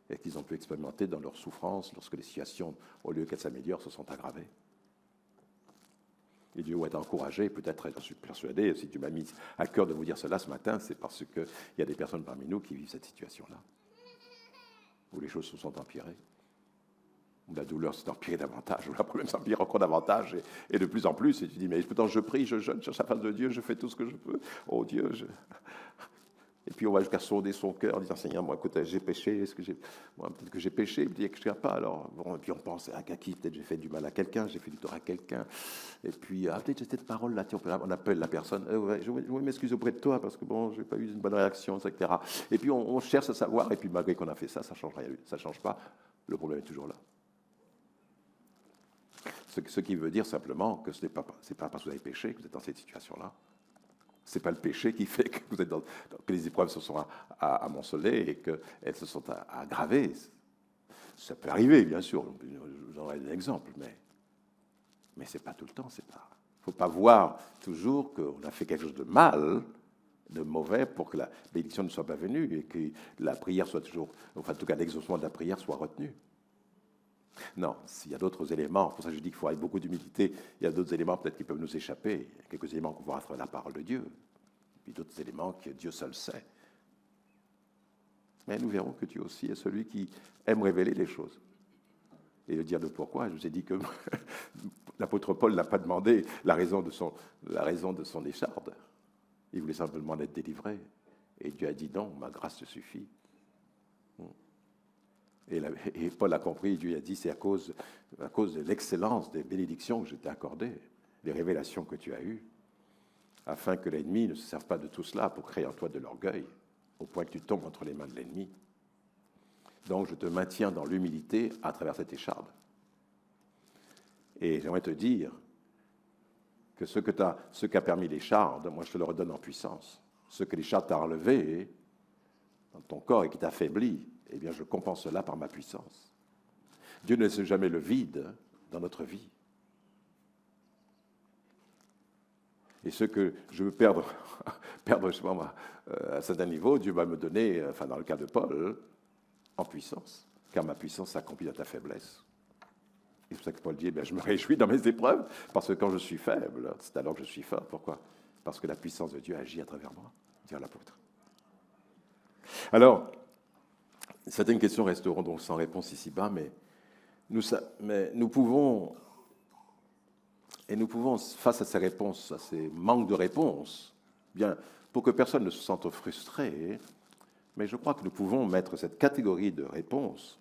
et qu'ils ont pu expérimenter dans leur souffrance lorsque les situations, au lieu qu'elles s'améliorent, se sont aggravées. Et Dieu va être encouragé, peut-être, j'en suis persuadé, si Dieu m'a mis à cœur de vous dire cela ce matin, c'est parce qu'il y a des personnes parmi nous qui vivent cette situation-là, où les choses se sont empirées, où la douleur s'est empirée davantage, où le problème s'empire encore davantage, et de plus en plus, et tu dis, mais pourtant je prie, je jeûne, je cherche la face de Dieu, je fais tout ce que je peux, oh Dieu, Et puis on va jusqu'à sonder son cœur en disant, Seigneur, moi, écoute, j'ai péché, peut-être que j'ai péché, peut-être que je ne pas, alors, bon, et puis on pense à qui, peut-être j'ai fait du mal à quelqu'un, j'ai fait du tort à quelqu'un, et puis, peut-être j'ai cette parole-là, on appelle la personne, je m'excuse auprès de toi, parce que bon, je n'ai pas eu une bonne réaction, etc. Et puis on cherche à savoir, et puis malgré qu'on a fait ça, ça ne change pas, le problème est toujours là. Ce qui veut dire simplement que ce n'est pas parce que vous avez péché que vous êtes dans cette situation-là. Ce n'est pas le péché qui fait que, que les épreuves se sont amoncelées et qu'elles se sont aggravées. Ça peut arriver, bien sûr. J'en aurai un exemple, mais ce n'est pas tout le temps. Il ne faut pas voir toujours qu'on a fait quelque chose de mal, de mauvais, pour que la bénédiction ne soit pas venue et que la prière soit toujours, enfin en tout cas l'exaucement de la prière soit retenu. Non, s'il y a d'autres éléments, pour ça je dis qu'il faut avoir beaucoup d'humilité, il y a d'autres éléments peut-être qui peuvent nous échapper, il y a quelques éléments qu'on voit à travers la parole de Dieu, puis d'autres éléments que Dieu seul sait. Mais nous verrons que Dieu aussi est celui qui aime révéler les choses. Et le dire de pourquoi, je vous ai dit que l'apôtre Paul n'a pas demandé la raison de son écharde. Il voulait simplement être délivré. Et Dieu a dit non, ma grâce te suffit. Et Paul a compris, Dieu a dit, c'est à cause de l'excellence des bénédictions que je t'ai accordées, des révélations que tu as eues, afin que l'ennemi ne se serve pas de tout cela pour créer en toi de l'orgueil, au point que tu tombes entre les mains de l'ennemi. Donc je te maintiens dans l'humilité à travers cette écharde. Et j'aimerais te dire que ce qu'a permis l'écharde, moi je te le redonne en puissance. Ce que l'écharde t'a relevé dans ton corps et qui t'affaiblit, eh bien, je compense cela par ma puissance. Dieu ne laisse jamais le vide dans notre vie. Et ce que je veux perdre justement à un certain niveau, Dieu va me donner, enfin dans le cas de Paul, en puissance, car ma puissance s'accomplit dans ta faiblesse. Et c'est pour ça que Paul dit, je me réjouis dans mes épreuves, parce que quand je suis faible, c'est alors que je suis fort. Pourquoi? Parce que la puissance de Dieu agit à travers moi, dit l'apôtre. Alors, certaines questions resteront donc sans réponse ici-bas, mais nous pouvons, face à ces réponses, à ces manques de réponses, bien, pour que personne ne se sente frustré, mais je crois que nous pouvons mettre cette catégorie de réponses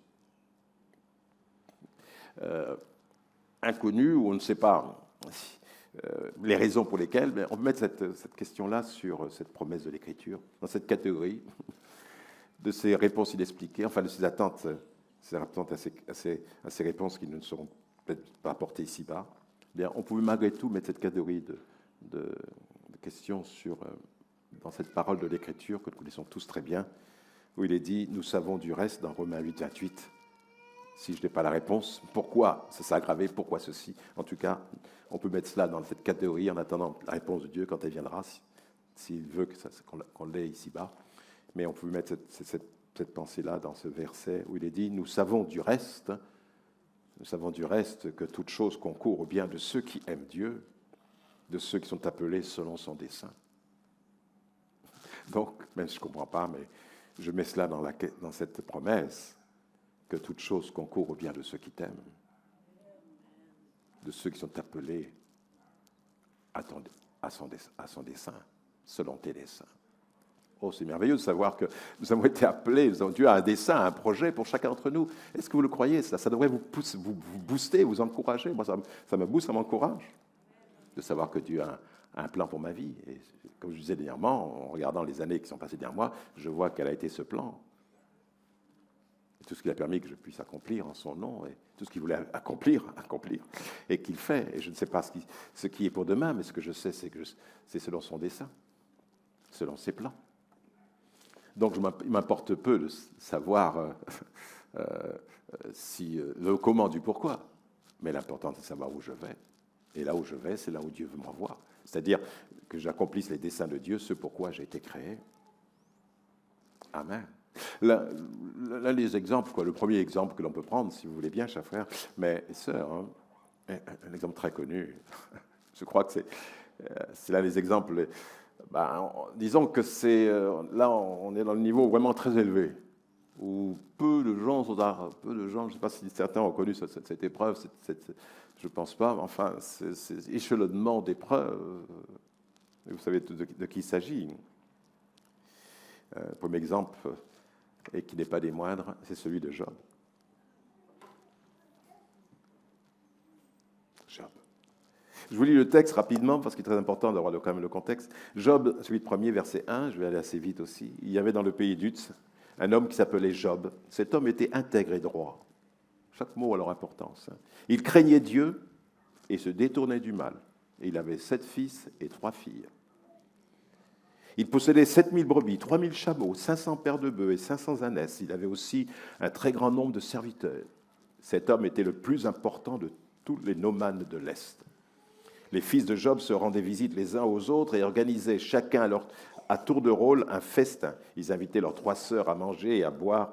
inconnues, où on ne sait pas les raisons pour lesquelles, mais on peut mettre cette question-là sur cette promesse de l'Écriture, dans cette catégorie de ces réponses inexpliquées, enfin de ces attentes à ces réponses qui ne seront peut-être pas apportées ici-bas. Bien, on pouvait malgré tout mettre cette catégorie de questions dans cette parole de l'Écriture que nous connaissons tous très bien, où il est dit, nous savons du reste dans Romains 8, 28, si je n'ai pas la réponse, pourquoi ça s'est aggravé, pourquoi ceci. En tout cas, on peut mettre cela dans cette catégorie en attendant la réponse de Dieu quand elle viendra, s'il veut qu'on l'ait ici-bas. Mais on peut mettre cette pensée-là dans ce verset où il est dit « Nous savons du reste que toute chose concourt au bien de ceux qui aiment Dieu, de ceux qui sont appelés selon son dessein. » Donc, même si je ne comprends pas, mais je mets cela dans cette promesse que toute chose concourt au bien de ceux qui t'aiment, de ceux qui sont appelés à son dessein. selon tes desseins. Oh, c'est merveilleux de savoir que nous avons été appelés, Dieu a un dessein, un projet pour chacun d'entre nous. Est-ce que vous le croyez? Ça devrait vous booster, vous encourager. Moi, ça me booste, ça m'encourage de savoir que Dieu a un plan pour ma vie. Et comme je disais dernièrement, en regardant les années qui sont passées derrière moi, je vois quel a été ce plan. Et tout ce qu'il a permis que je puisse accomplir en son nom, et tout ce qu'il voulait accomplir, et qu'il fait. Et je ne sais pas ce qui est pour demain, mais ce que je sais, c'est que c'est selon son dessein, selon ses plans. Donc, il m'importe peu de savoir le comment du pourquoi, mais l'important, c'est de savoir où je vais. Et là où je vais, c'est là où Dieu veut m'envoyer. C'est-à-dire que j'accomplisse les desseins de Dieu, ce pourquoi j'ai été créé. Amen. L'un des exemples, le premier exemple que l'on peut prendre, si vous voulez bien, chers frères, mais sœurs, un exemple très connu, je crois que c'est l'un des exemples. Disons que là, on est dans le niveau vraiment très élevé, où peu de gens, je ne sais pas si certains ont connu cette épreuve, je ne pense pas, enfin, c'est échelonnement d'épreuves, vous savez de qui il s'agit. Premier exemple, et qui n'est pas des moindres, c'est celui de Job. Je vous lis le texte rapidement, parce qu'il est très important d'avoir quand même le contexte. Job, chapitre 1er, verset 1, je vais aller assez vite aussi. Il y avait dans le pays d'Uz un homme qui s'appelait Job. Cet homme était intègre et droit. Chaque mot a leur importance. Il craignait Dieu et se détournait du mal. Et il avait 7 fils et 3 filles. Il possédait 7000 brebis, 3000 chameaux, 500 paires de bœufs et 500 ânesses. Il avait aussi un très grand nombre de serviteurs. Cet homme était le plus important de tous les nomades de l'Est. Les fils de Job se rendaient visite les uns aux autres et organisaient chacun à tour de rôle un festin. Ils invitaient leurs 3 sœurs à manger et à boire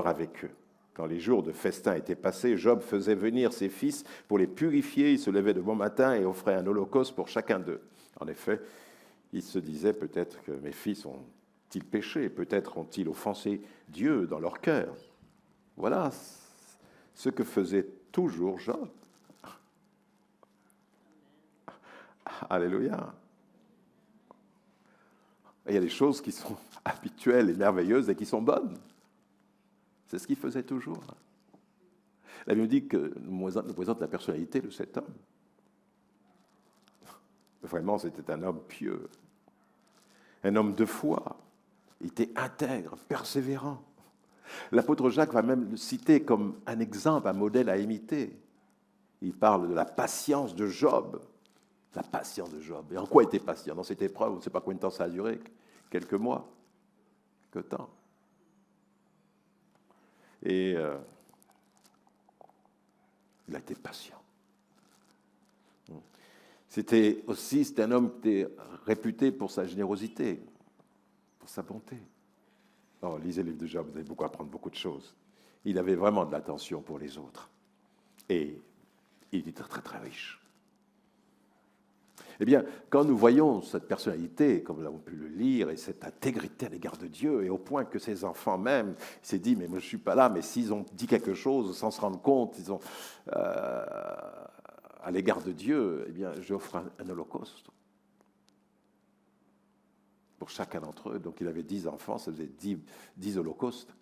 avec eux. Quand les jours de festin étaient passés, Job faisait venir ses fils pour les purifier. Il se levait de bon matin et offrait un holocauste pour chacun d'eux. En effet, il se disait peut-être que mes fils ont-ils péché, peut-être ont-ils offensé Dieu dans leur cœur. Voilà ce que faisait toujours Job. Alléluia. Il y a des choses qui sont habituelles et merveilleuses et qui sont bonnes. C'est ce qu'il faisait toujours. La Bible dit que nous présente la personnalité de cet homme. Vraiment, c'était un homme pieux, un homme de foi. Il était intègre, persévérant. L'apôtre Jacques va même le citer comme un exemple, un modèle à imiter. Il parle de la patience de Job. La patience de Job. Et en quoi était patient? Dans cette épreuve, on ne sait pas combien de temps ça a duré. Quelques mois. Quelques temps. Et il a été patient. C'était un homme qui était réputé pour sa générosité, pour sa bonté. Oh, lisez le livre de Job, vous allez beaucoup apprendre beaucoup de choses. Il avait vraiment de l'attention pour les autres. Et il était très, très riche. Eh bien, quand nous voyons cette personnalité, comme nous avons pu le lire, et cette intégrité à l'égard de Dieu, et au point que ses enfants même, il s'est dit, mais moi je ne suis pas là, mais s'ils ont dit quelque chose sans se rendre compte, ils ont, à l'égard de Dieu, eh bien, j'offre un holocauste pour chacun d'entre eux. Donc il avait 10 enfants, ça faisait 10 holocaustes.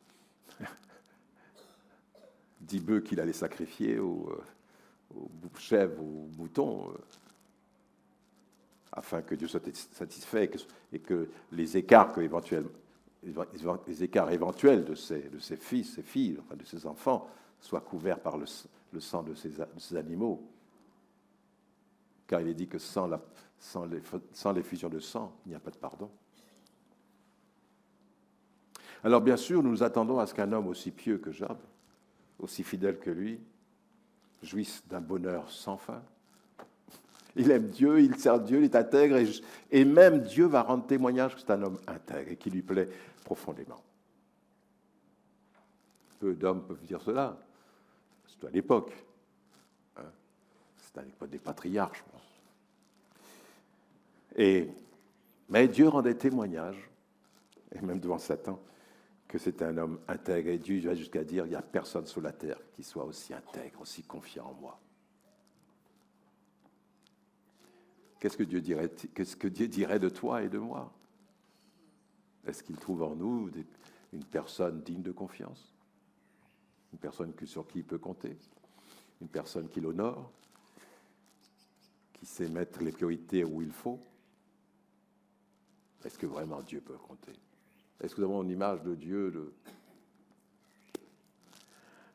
10 bœufs qu'il allait sacrifier aux chèvres, aux moutons, afin que Dieu soit satisfait et que les écarts éventuels de ses fils, ses filles, enfin de ses enfants, soient couverts par le sang de ces animaux. Car il est dit que sans l'effusion de sang, il n'y a pas de pardon. Alors bien sûr, nous nous attendons à ce qu'un homme aussi pieux que Job, aussi fidèle que lui, jouisse d'un bonheur sans fin. Il aime Dieu, il sert Dieu, il est intègre, et même Dieu va rendre témoignage que c'est un homme intègre et qui lui plaît profondément. Peu d'hommes peuvent dire cela, surtout à l'époque. C'est à l'époque des patriarches, je pense. Mais Dieu rendait témoignage, et même devant Satan, que c'est un homme intègre. Et Dieu va jusqu'à dire, il n'y a personne sur la terre qui soit aussi intègre, aussi confiant en moi. qu'est-ce que Dieu dirait de toi et de moi? Est-ce qu'il trouve en nous une personne digne de confiance? Une personne sur qui il peut compter? Une personne qui l'honore? Qui sait mettre les priorités où il faut? Est-ce que vraiment Dieu peut compter? Est-ce que nous avons une image de Dieu,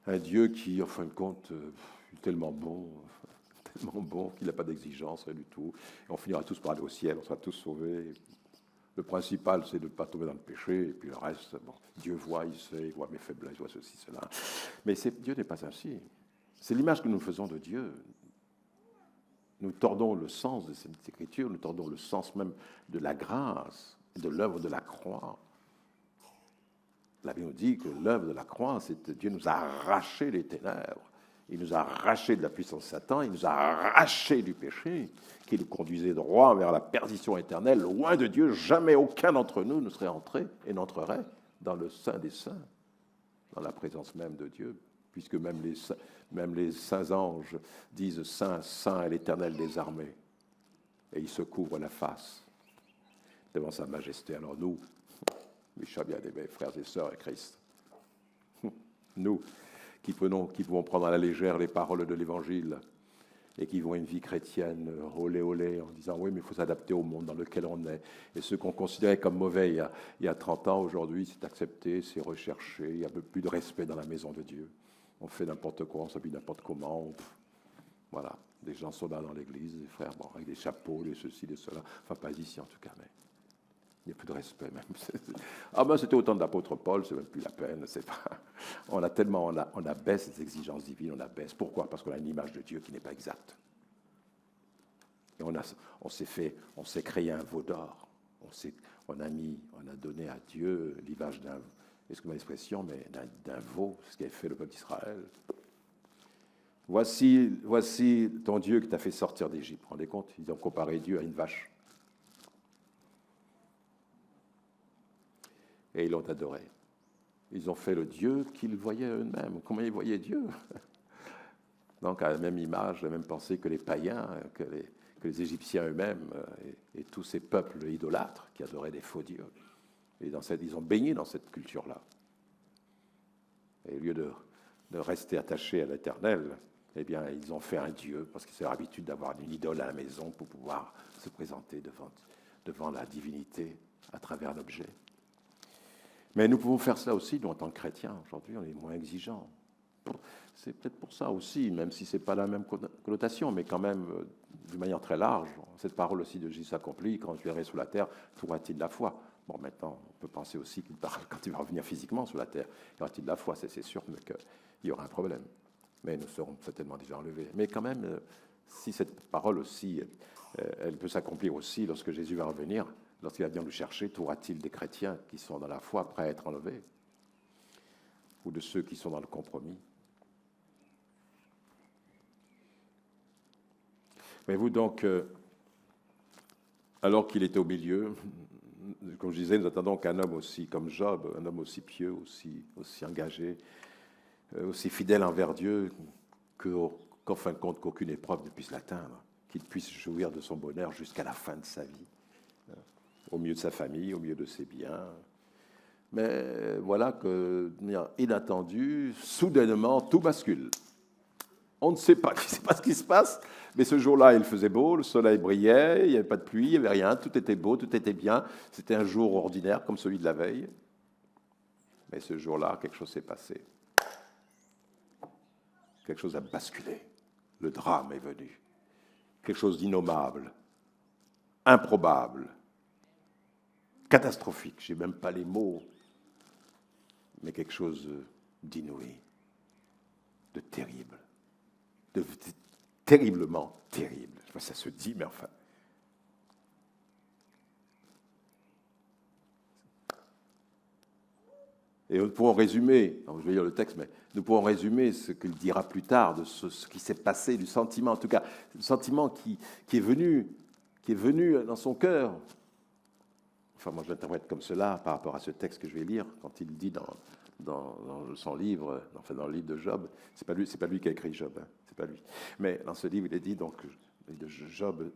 un Dieu qui, en fin de compte, est tellement bon qu'il n'a pas d'exigence, rien du tout. Et on finira tous par aller au ciel, on sera tous sauvés. Le principal, c'est de ne pas tomber dans le péché, et puis le reste, bon, Dieu voit, il sait, il voit mes faiblesses, il voit ceci, cela. Mais Dieu n'est pas ainsi. C'est l'image que nous faisons de Dieu. Nous tordons le sens de cette écriture, nous tordons le sens même de la grâce, de l'œuvre de la croix. La Bible nous dit que l'œuvre de la croix, c'est que Dieu nous a arraché les ténèbres. Il nous a arraché de la puissance de Satan, il nous a arraché du péché, qui nous conduisait droit vers la perdition éternelle. Loin de Dieu, jamais aucun d'entre nous ne serait entré et n'entrerait dans le Saint des Saints, dans la présence même de Dieu, puisque même les saints anges disent « Saint, Saint est l'Éternel des armées ». Et ils se couvrent la face devant sa majesté. Alors nous, mes chers bien-aimés, frères et sœurs et Christ, nous qui pouvons prendre à la légère les paroles de l'Évangile et qui vivons une vie chrétienne olé olé en disant oui, mais il faut s'adapter au monde dans lequel on est. Et ce qu'on considérait comme mauvais il y a 30 ans, aujourd'hui, c'est accepté, c'est recherché, il n'y a plus de respect dans la maison de Dieu. On fait n'importe quoi, on s'habille n'importe comment. Voilà, des gens sont là dans l'église, des frères, bon, avec des chapeaux, des ceci, des cela. Enfin, pas ici en tout cas, mais il n'y a plus de respect même. Ah ben c'était au temps de l'apôtre Paul, c'est même plus la peine. C'est pas... On abaisse les exigences divines, on abaisse. Pourquoi? Parce qu'on a une image de Dieu qui n'est pas exacte. Et on s'est créé un veau d'or. On a donné à Dieu l'image d'un, excusez-moi l'expression, mais d'un veau, ce qu'avait fait le peuple d'Israël. Voici ton Dieu qui t'a fait sortir d'Égypte. Vous vous rendez compte? Ils ont comparé Dieu à une vache. Et ils l'ont adoré. Ils ont fait le Dieu qu'ils voyaient eux-mêmes. Comment ils voyaient Dieu? Donc, à la même image, la même pensée que les païens, que les Égyptiens eux-mêmes et tous ces peuples idolâtres qui adoraient des faux dieux. Et ils ont baigné dans cette culture-là. Et au lieu de rester attachés à l'Éternel, eh bien, ils ont fait un Dieu, parce qu'ils ont l'habitude d'avoir une idole à la maison pour pouvoir se présenter devant la divinité à travers l'objet. Mais nous pouvons faire cela aussi, nous, en tant que chrétiens. Aujourd'hui, on est moins exigeants. C'est peut-être pour ça aussi, même si ce n'est pas la même connotation, mais quand même, d'une manière très large, cette parole aussi de Jésus s'accomplit, quand je verrai sur la terre, trouveras-t-il de la foi? Bon, maintenant, on peut penser aussi qu'il parle quand il va revenir physiquement sur la terre. Y aura-t-il de la foi? C'est sûr qu'il y aura un problème. Mais nous serons certainement déjà enlevés. Mais quand même, si cette parole aussi, elle peut s'accomplir aussi lorsque Jésus va revenir, lorsqu'il va venir nous chercher, trouvera-t-il des chrétiens qui sont dans la foi prêts à être enlevés? Ou de ceux qui sont dans le compromis? Mais vous donc, alors qu'il était au milieu, comme je disais, nous attendons qu'un homme aussi comme Job, un homme aussi pieux, aussi engagé, aussi fidèle envers Dieu, qu'en fin de compte, qu'aucune épreuve ne puisse l'atteindre, qu'il puisse jouir de son bonheur jusqu'à la fin de sa vie, au milieu de sa famille, au milieu de ses biens. Mais voilà que, de manière inattendue, soudainement, tout bascule. On ne sait pas ce qui se passe, mais ce jour-là, il faisait beau, le soleil brillait, il n'y avait pas de pluie, il n'y avait rien, tout était beau, tout était bien. C'était un jour ordinaire comme celui de la veille. Mais ce jour-là, quelque chose s'est passé. Quelque chose a basculé. Le drame est venu. Quelque chose d'innommable, improbable, catastrophique. Je n'ai même pas les mots, mais quelque chose d'inouï, de terrible. Terriblement terrible. Je ne sais pas si ça se dit, mais enfin. Et nous pourrons résumer, je vais lire le texte, mais nous pourrons résumer ce qu'il dira plus tard de ce qui s'est passé, du sentiment, en tout cas, le sentiment qui est venu dans son cœur. Enfin, moi je l'interprète comme cela par rapport à ce texte que je vais lire, quand il dit dans son livre, enfin dans le livre de Job, c'est pas lui qui a écrit Job, hein, c'est pas lui. Mais dans ce livre, il est dit donc de Job,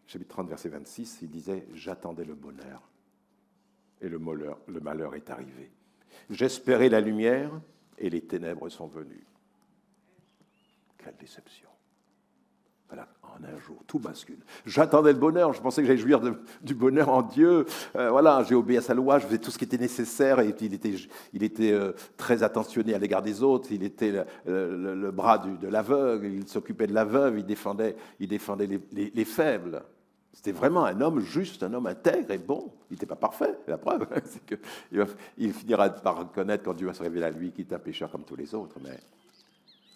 chapitre 30, verset 26, il disait « J'attendais le bonheur, et le malheur est arrivé. J'espérais la lumière, et les ténèbres sont venues. » Quelle déception. Voilà, en un jour, tout bascule. J'attendais le bonheur, je pensais que j'allais jouir du bonheur en Dieu. Voilà, j'ai obéi à sa loi, je faisais tout ce qui était nécessaire. Et il était très attentionné à l'égard des autres. Il était le bras de l'aveugle, il s'occupait de la veuve, il défendait les faibles. C'était vraiment un homme juste, un homme intègre et bon. Il n'était pas parfait. La preuve, c'est qu'il finira par reconnaître quand Dieu va se révéler à lui qu'il est un pécheur comme tous les autres.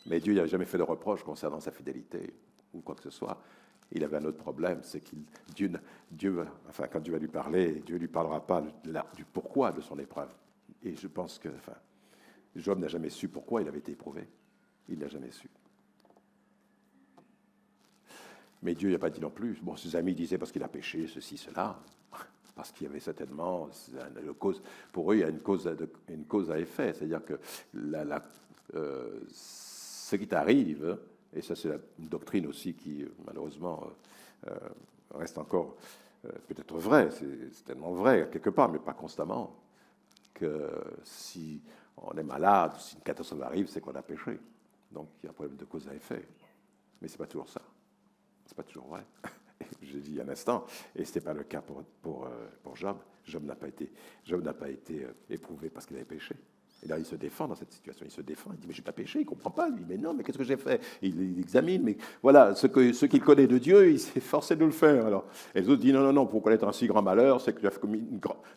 Mais Dieu n'a jamais fait de reproche concernant sa fidélité ou quoi que ce soit. Il avait un autre problème, c'est que quand Dieu va lui parler, Dieu ne lui parlera pas du pourquoi de son épreuve. Et je pense que Job n'a jamais su pourquoi il avait été éprouvé. Il n'a jamais su. Mais Dieu n'a pas dit non plus. Bon, ses amis disaient parce qu'il a péché, ceci, cela, parce qu'il y avait certainement, pour eux, il y a une cause à effet. C'est-à-dire que ce qui t'arrive, et ça c'est une doctrine aussi qui malheureusement reste encore peut-être vraie, c'est tellement vrai quelque part, mais pas constamment, que si on est malade, si une catastrophe arrive, c'est qu'on a péché. Donc il y a un problème de cause à effet. Mais c'est pas toujours ça. C'est pas toujours vrai. J'ai dit un instant, et ce n'était pas le cas pour Job. Job n'a pas été éprouvé parce qu'il avait péché. Et là, il se défend dans cette situation. Il se défend. Il dit, mais je n'ai pas péché. Il ne comprend pas. Il dit, mais non, mais qu'est-ce que j'ai fait? Il examine. Mais voilà, ce qu'il connaît de Dieu, il s'est forcé de le faire. Alors, et les autres disent, non, pour connaître un si grand malheur, c'est que tu as commis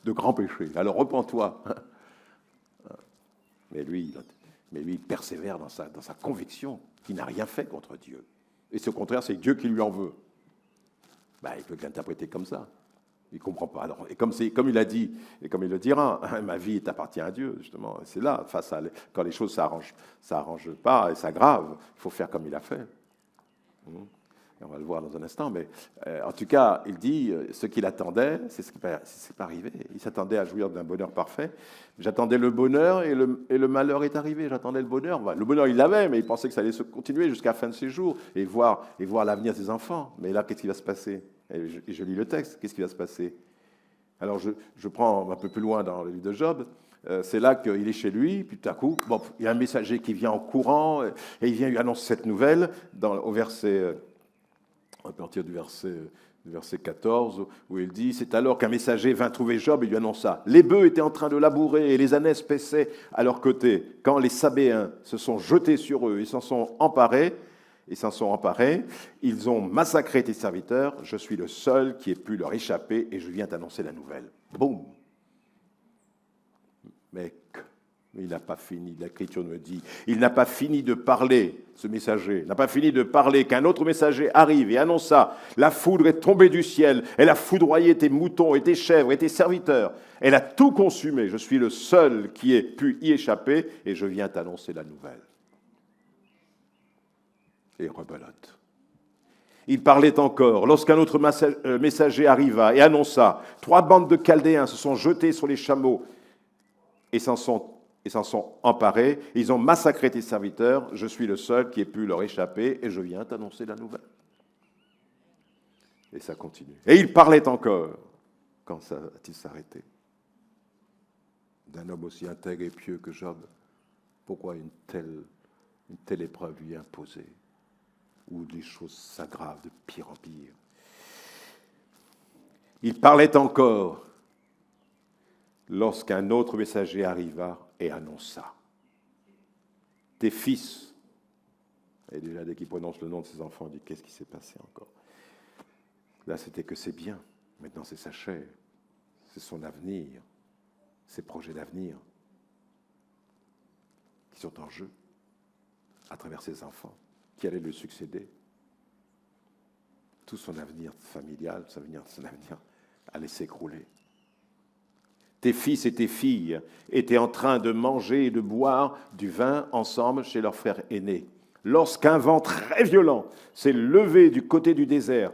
de grands péchés. Alors, repens-toi. Mais lui, il persévère dans sa conviction qu'il n'a rien fait contre Dieu. Et c'est au contraire, c'est Dieu qui lui en veut. Il peut l'interpréter comme ça. Il ne comprend pas. Alors, et comme il a dit, et comme il le dira, ma vie appartient à Dieu, justement. C'est là, quand les choses s'arrangent pas et s'aggravent, il faut faire comme il a fait. Et on va le voir dans un instant, mais en tout cas, il dit, ce qu'il attendait, c'est ce qui n'est pas arrivé. Il s'attendait à jouir d'un bonheur parfait. J'attendais le bonheur et le malheur est arrivé. J'attendais le bonheur. Le bonheur, il l'avait, mais il pensait que ça allait se continuer jusqu'à la fin de ses jours et voir l'avenir de ses enfants. Mais là, qu'est-ce qui va se passer? Et je lis le texte. Qu'est-ce qui va se passer? Alors, je prends un peu plus loin dans le livre de Job. C'est là qu'il est chez lui, puis tout à coup, il y a un messager qui vient en courant et il vient lui annoncer cette nouvelle au verset... à partir du verset 14, où il dit « C'est alors qu'un messager vint trouver Job et lui annonça. Les bœufs étaient en train de labourer et les ânesses paissaient à leur côté. Quand les Sabéens se sont jetés sur eux et s'en sont emparés, ils ont massacré tes serviteurs. Je suis le seul qui ait pu leur échapper et je viens t'annoncer la nouvelle. » Boum! Mais il n'a pas fini, l'Écriture nous dit, il n'a pas fini de parler, ce messager, n'a pas fini de parler, qu'un autre messager arrive et annonça, la foudre est tombée du ciel, elle a foudroyé tes moutons et tes chèvres et tes serviteurs, elle a tout consumé, je suis le seul qui ait pu y échapper et je viens t'annoncer la nouvelle. Et rebelote. Il parlait encore, lorsqu'un autre messager arriva et annonça, 3 bandes de Chaldéens se sont jetées sur les chameaux et s'en sont emparés, ils ont massacré tes serviteurs, je suis le seul qui ait pu leur échapper, et je viens t'annoncer la nouvelle. Et ça continue. Et il parlait encore, quand ça a-t-il s'arrêté? D'un homme aussi intègre et pieux que Job, pourquoi une telle épreuve lui est imposée, où les choses s'aggravent de pire en pire? Il parlait encore, lorsqu'un autre messager arriva et annonça. Tes fils, et déjà dès qu'il prononce le nom de ses enfants, il dit, qu'est-ce qui s'est passé encore? Là, c'était que c'est bien. Maintenant, c'est sa chair. C'est son avenir. Ses projets d'avenir qui sont en jeu à travers ses enfants, qui allaient le succéder. Tout son avenir familial, son avenir allait s'écrouler. Tes fils et tes filles étaient en train de manger et de boire du vin ensemble chez leur frère aîné. Lorsqu'un vent très violent s'est levé du côté du désert,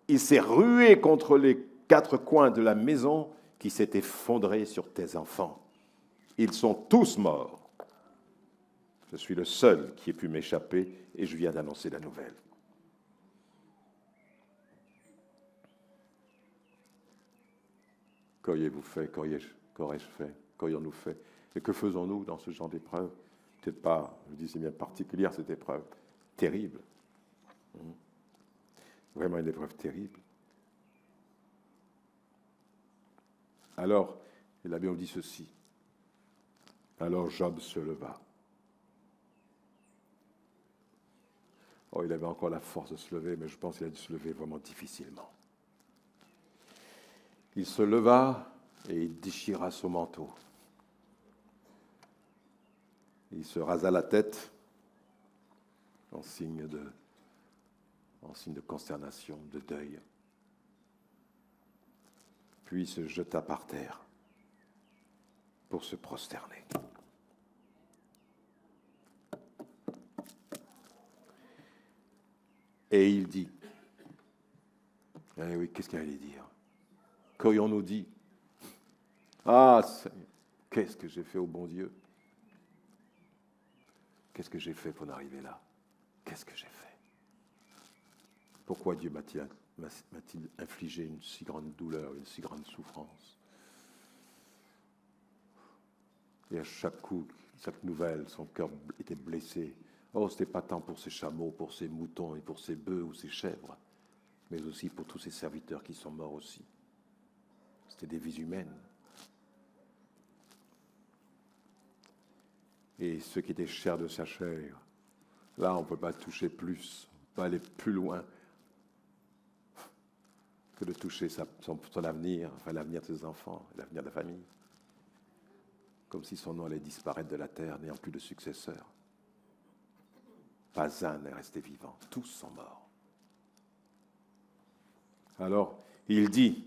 il s'est rué contre les 4 coins de la maison qui s'est effondrée sur tes enfants. Ils sont tous morts. Je suis le seul qui ait pu m'échapper et je viens d'annoncer la nouvelle. Qu'auriez-vous fait? Qu'aurais-je fait? Qu'aurions-nous fait? Et que faisons-nous dans ce genre d'épreuve? Peut-être pas, je dis, c'est bien particulière cette épreuve. Terrible. Vraiment une épreuve terrible. Alors, et la Bible dit ceci. Alors Job se leva. Oh, il avait encore la force de se lever, mais je pense qu'il a dû se lever vraiment difficilement. Il se leva et il déchira son manteau. Il se rasa la tête en signe de consternation, de deuil. Puis il se jeta par terre pour se prosterner. Et il dit, eh oui, qu'est-ce qu'il allait dire? Qu'aurions-nous dit? Ah, Seigneur, qu'est-ce que j'ai fait au bon Dieu? Qu'est-ce que j'ai fait pour en arriver là? Qu'est-ce que j'ai fait? Pourquoi Dieu m'a-t-il infligé une si grande douleur, une si grande souffrance? Et à chaque coup, chaque nouvelle, son cœur était blessé. Oh, ce n'était pas tant pour ses chameaux, pour ses moutons et pour ses bœufs ou ses chèvres, mais aussi pour tous ses serviteurs qui sont morts aussi. C'était des vies humaines. Et ceux qui étaient chers de sa chair, là, on ne peut pas toucher plus, on ne peut pas aller plus loin que de toucher son avenir, enfin l'avenir de ses enfants, l'avenir de la famille. Comme si son nom allait disparaître de la terre, n'ayant plus de successeur. Pas un n'est resté vivant, tous sont morts. Alors, il dit,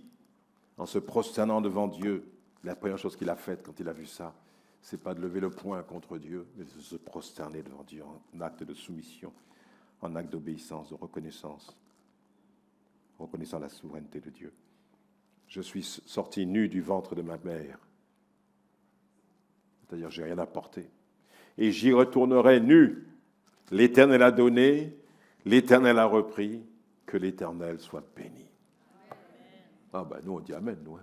en se prosternant devant Dieu, la première chose qu'il a faite quand il a vu ça, c'est pas de lever le poing contre Dieu, mais de se prosterner devant Dieu en acte de soumission, en acte d'obéissance, de reconnaissance, reconnaissant la souveraineté de Dieu. Je suis sorti nu du ventre de ma mère, c'est-à-dire j'ai rien apporté, et j'y retournerai nu. L'Éternel a donné, l'Éternel a repris, que l'Éternel soit béni. Ah ben nous on dit Amen, nous.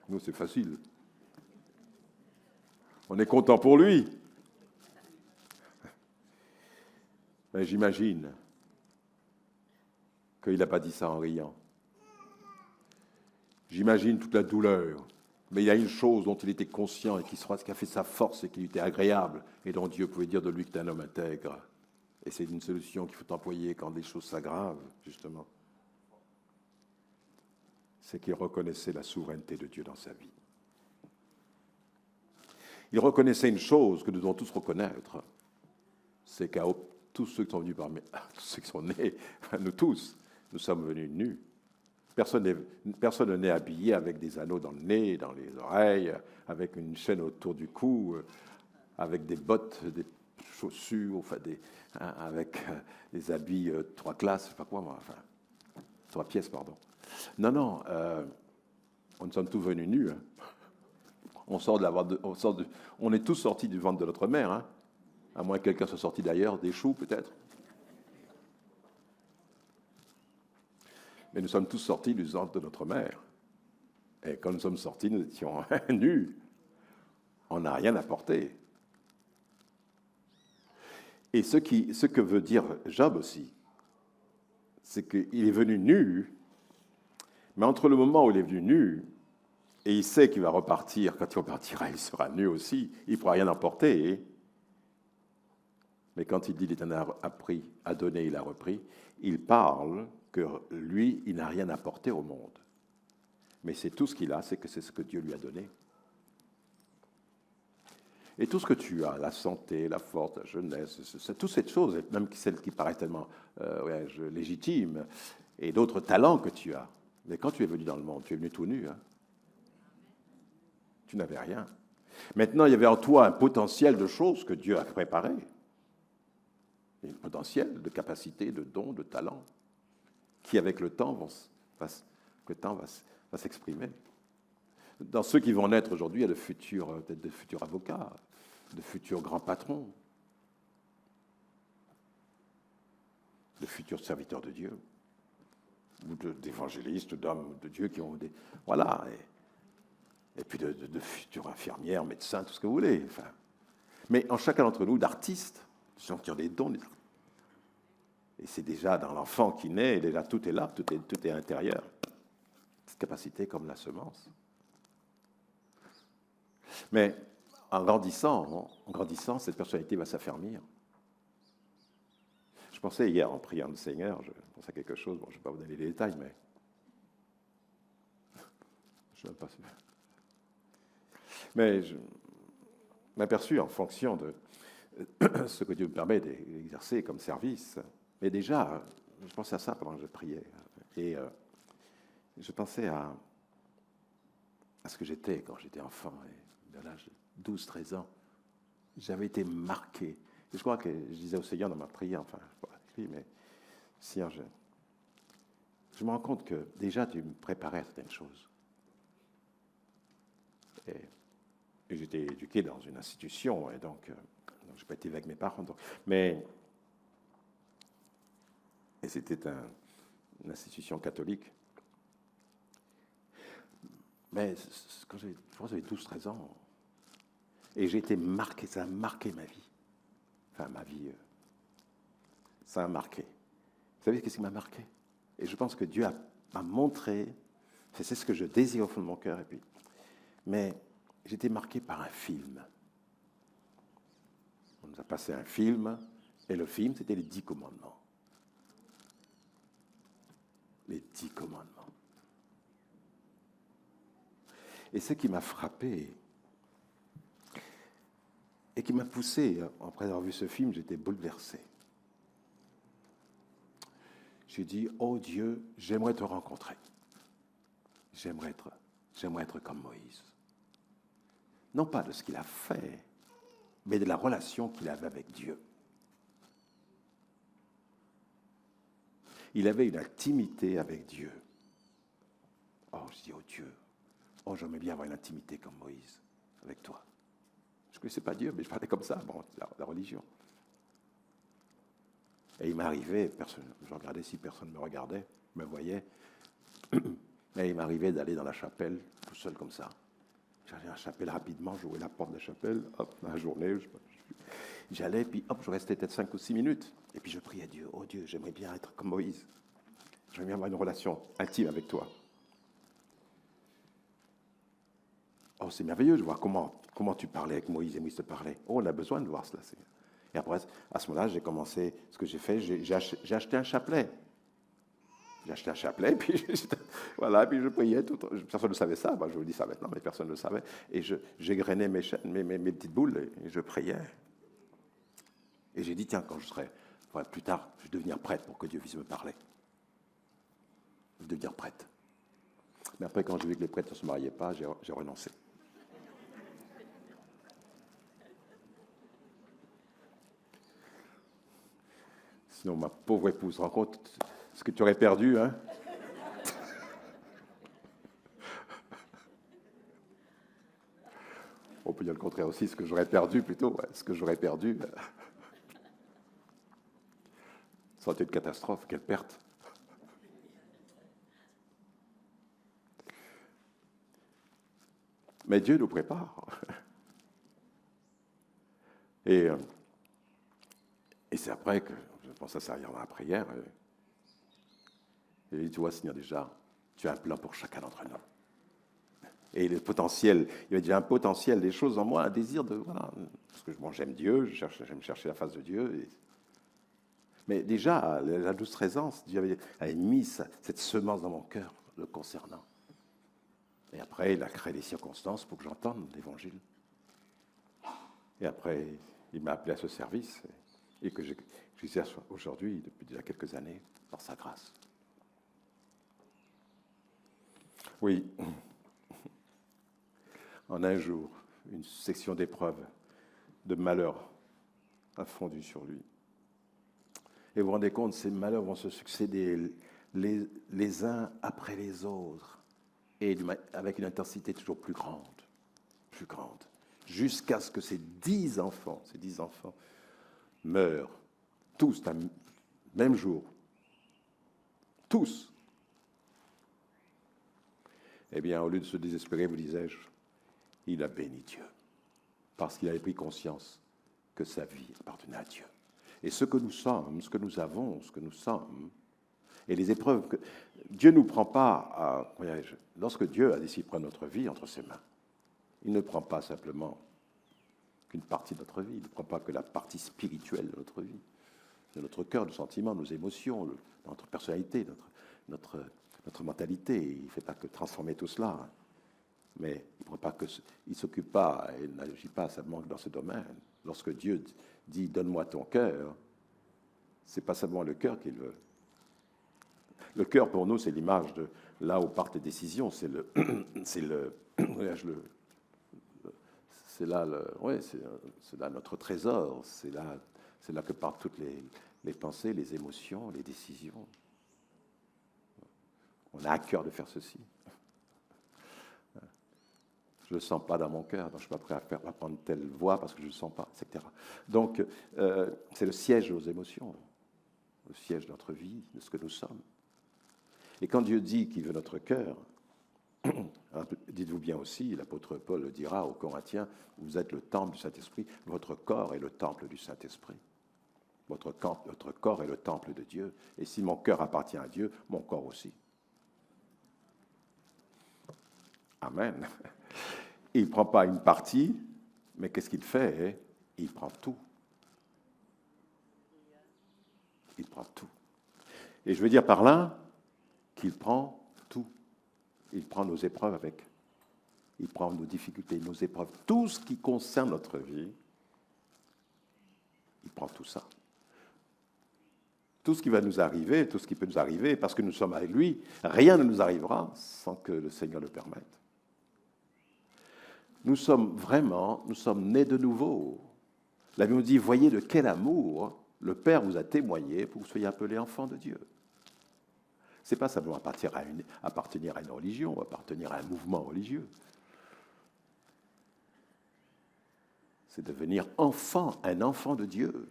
Nous c'est facile. On est content pour lui. Mais j'imagine qu'il n'a pas dit ça en riant. J'imagine toute la douleur. Mais il y a une chose dont il était conscient et qui a fait sa force et qui lui était agréable et dont Dieu pouvait dire de lui que tu es un homme intègre. Et c'est une solution qu'il faut employer quand les choses s'aggravent, justement. C'est qu'il reconnaissait la souveraineté de Dieu dans sa vie. Il reconnaissait une chose que nous devons tous reconnaître, c'est qu'à tous ceux qui sont venus parmi, tous ceux qui sont nés, nous tous, nous sommes venus nus. Personne ne naît habillé avec des anneaux dans le nez, dans les oreilles, avec une chaîne autour du cou, avec des bottes, des chaussures, enfin avec des habits 3 classes, je sais pas quoi, moi, enfin 3 pièces, pardon. Non, nous sommes tous venus nus. Hein. On est tous sortis du ventre de notre mère, hein, à moins que quelqu'un soit sorti d'ailleurs, des choux peut-être. Mais nous sommes tous sortis du ventre de notre mère. Et quand nous sommes sortis, nous étions nus. On n'a rien apporté. Et ce que veut dire Job aussi, c'est qu'il est venu nu, mais entre le moment où il est venu nu, et il sait qu'il va repartir, quand il repartira, il sera nu aussi, il ne pourra rien emporter. Mais quand il dit l'Éternel a donné, il a repris, il parle que lui, il n'a rien apporté au monde. Mais c'est tout ce qu'il a, c'est ce que Dieu lui a donné. Et tout ce que tu as, la santé, la force, la jeunesse, toutes ces choses, même celles qui paraissent tellement légitimes, et d'autres talents que tu as. Mais quand tu es venu dans le monde, tu es venu tout nu. Hein. Tu n'avais rien. Maintenant, il y avait en toi un potentiel de choses que Dieu a préparées. Un potentiel de capacité, de dons, de talents, qui avec le temps va s'exprimer. Dans ceux qui vont naître aujourd'hui, il y a peut-être de futurs avocats, de futurs grands patrons, de futurs serviteurs de Dieu. ou d'évangélistes, d'hommes de Dieu qui ont des... Voilà. Et puis de futures infirmières, médecins, tout ce que vous voulez. Enfin, mais en chacun d'entre nous, d'artistes, des gens qui ont des dons. Et c'est déjà dans l'enfant qui naît, déjà tout est là, tout est à l'intérieur. Cette capacité comme la semence. Mais en grandissant, cette personnalité va s'affermir. Je pensais hier, en priant le Seigneur, je pensais à quelque chose, bon, je ne vais pas vous donner les détails, mais je ne suis même pas sûr. Mais je m'aperçus en fonction de ce que Dieu me permet d'exercer comme service. Mais déjà, je pensais à ça pendant que je priais. Et je pensais à ce que j'étais quand j'étais enfant, et de l'âge de 12-13 ans. J'avais été marqué. Et je crois que je disais au Seigneur dans ma prière, enfin, je ne sais pas écrit, mais Seigneur, je me rends compte que déjà tu me préparais à certaines choses. Et j'étais éduqué dans une institution, et donc je n'ai pas été avec mes parents. Mais c'était une institution catholique. Mais quand je pense que j'avais 12-13 ans, et j'ai été marqué, ça a marqué ma vie. Enfin, ma vie, ça a marqué. Vous savez qu'est-ce qui m'a marqué? Et je pense que Dieu m'a montré, c'est ce que je désire au fond de mon cœur, mais j'étais marqué par un film. On nous a passé un film, et le film, c'était les 10 commandements. Les 10 commandements. Et ce qui m'a frappé, et qui m'a poussé, après avoir vu ce film, j'étais bouleversé. J'ai dit, oh Dieu, j'aimerais te rencontrer. J'aimerais être comme Moïse. Non pas de ce qu'il a fait, mais de la relation qu'il avait avec Dieu. Il avait une intimité avec Dieu. Oh, je dis, oh Dieu, oh j'aimerais bien avoir une intimité comme Moïse, avec toi. Je ne connaissais pas Dieu, mais je parlais comme ça, bon, la religion. Et il m'arrivait, je regardais si personne me regardait, me voyait, mais il m'arrivait d'aller dans la chapelle, tout seul comme ça. J'allais à la chapelle rapidement, j'ouvrais la porte de la chapelle, hop, dans la journée, j'allais, puis hop, je restais peut-être 5 ou 6 minutes, et puis je priais Dieu, oh Dieu, j'aimerais bien être comme Moïse, j'aimerais bien avoir une relation intime avec toi. Oh, c'est merveilleux de voir comment tu parlais avec Moïse et Moïse te parlait. Oh, on a besoin de voir cela. Et après, à ce moment-là, j'ai commencé, ce que j'ai fait, j'ai acheté un chapelet. J'ai acheté un chapelet, puis voilà, puis je priais. Personne ne savait ça, moi, je vous dis ça maintenant, mais personne ne le savait. Et j'égrenais mes petites boules et je priais. Et j'ai dit, tiens, quand je serai, plus tard, je vais devenir prêtre pour que Dieu puisse me parler. Je vais devenir prêtre. Mais après, quand j'ai vu que les prêtres ne se mariaient pas, j'ai renoncé. Sinon, ma pauvre épouse, rends compte ce que tu aurais perdu, hein? On peut dire le contraire aussi, ce que j'aurais perdu plutôt, ouais, ce que j'aurais perdu. Ça aurait été une catastrophe, quelle perte. Mais Dieu nous prépare. Et c'est après que je pense à ça hier dans la prière. Et tu vois, Seigneur, déjà, tu as un plan pour chacun d'entre nous. Et le potentiel, il y a déjà un potentiel, des choses en moi, un désir de... Voilà, parce que bon, j'aime Dieu, j'aime chercher la face de Dieu. Mais déjà, à la 12-13 ans, Dieu avait mis cette semence dans mon cœur, le concernant. Et après, il a créé des circonstances pour que j'entende l'Évangile. Et après, il m'a appelé à ce service et que j'exerce aujourd'hui, depuis déjà quelques années, dans sa grâce. Oui, en un jour, une section d'épreuves, de malheurs a fondu sur lui. Et vous vous rendez compte, ces malheurs vont se succéder les uns après les autres. Et avec une intensité toujours plus grande, jusqu'à ce que ces 10 enfants meurent, tous, le même jour, tous, Eh bien, au lieu de se désespérer, vous disais-je, il a béni Dieu, parce qu'il avait pris conscience que sa vie appartenait à Dieu. Et ce que nous sommes, ce que nous avons, ce que nous sommes, et les épreuves que Dieu ne nous prend pas lorsque Dieu a décidé de prendre notre vie entre ses mains, il ne prend pas simplement qu'une partie de notre vie, il ne prend pas que la partie spirituelle de notre vie, de notre cœur, nos sentiments, nos émotions, notre personnalité, notre mentalité. Il ne fait pas que transformer tout cela, mais il ne s'occupe pas et n'agit pas seulement dans ce domaine. Lorsque Dieu dit « donne-moi ton cœur », ce n'est pas seulement le cœur qu'il veut. Le cœur, pour nous, c'est l'image de là où partent les décisions, c'est là notre trésor, c'est là que partent toutes les pensées, les émotions, les décisions. On a à cœur de faire ceci. Je ne le sens pas dans mon cœur, donc je ne suis pas prêt à prendre telle voie parce que je ne le sens pas, etc. Donc, c'est le siège de nos émotions, le siège de notre vie, de ce que nous sommes. Et quand Dieu dit qu'il veut notre cœur, dites-vous bien aussi, l'apôtre Paul le dira aux Corinthiens, vous êtes le temple du Saint-Esprit, votre corps est le temple du Saint-Esprit. Votre corps est le temple de Dieu. Et si mon cœur appartient à Dieu, mon corps aussi. Amen. Il ne prend pas une partie, mais qu'est-ce qu'il fait? Il prend tout. Il prend tout. Et je veux dire par là qu'il prend tout. Il prend nos épreuves avec. Il prend nos difficultés, nos épreuves. Tout ce qui concerne notre vie, il prend tout ça. Tout ce qui va nous arriver, tout ce qui peut nous arriver, parce que nous sommes avec lui, rien ne nous arrivera sans que le Seigneur le permette. Nous sommes nés de nouveau. La Bible nous dit, voyez de quel amour le Père vous a témoigné pour que vous soyez appelés enfants de Dieu. Ce n'est pas simplement appartenir à une religion, appartenir à un mouvement religieux. C'est devenir enfant, un enfant de Dieu.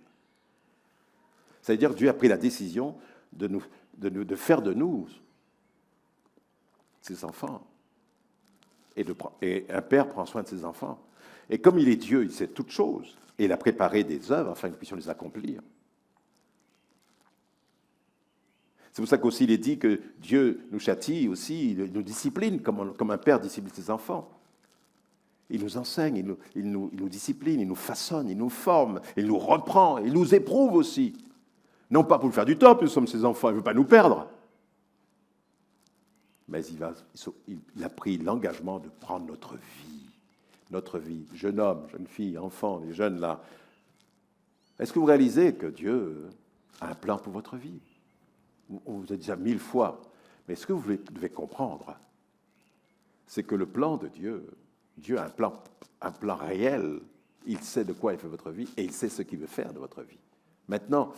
C'est-à-dire que Dieu a pris la décision de faire de nous ses enfants. Et un père prend soin de ses enfants. Et comme il est Dieu, il sait toutes choses. Et il a préparé des œuvres afin que nous puissions les accomplir. C'est pour ça qu'aussi il est dit que Dieu nous châtie aussi, il nous discipline comme un père discipline ses enfants. Il nous enseigne, il nous discipline, il nous façonne, il nous forme, il nous reprend, il nous éprouve aussi. Non pas pour nous faire du tort, nous sommes ses enfants, il ne veut pas nous perdre. Mais il a pris l'engagement de prendre notre vie, jeune homme, jeune fille, enfant, les jeunes là. Est-ce que vous réalisez que Dieu a un plan pour votre vie? On vous a dit ça 1000 fois, mais ce que vous devez comprendre, c'est que le plan de Dieu, Dieu a un plan réel, il sait de quoi il fait votre vie et il sait ce qu'il veut faire de votre vie. Maintenant,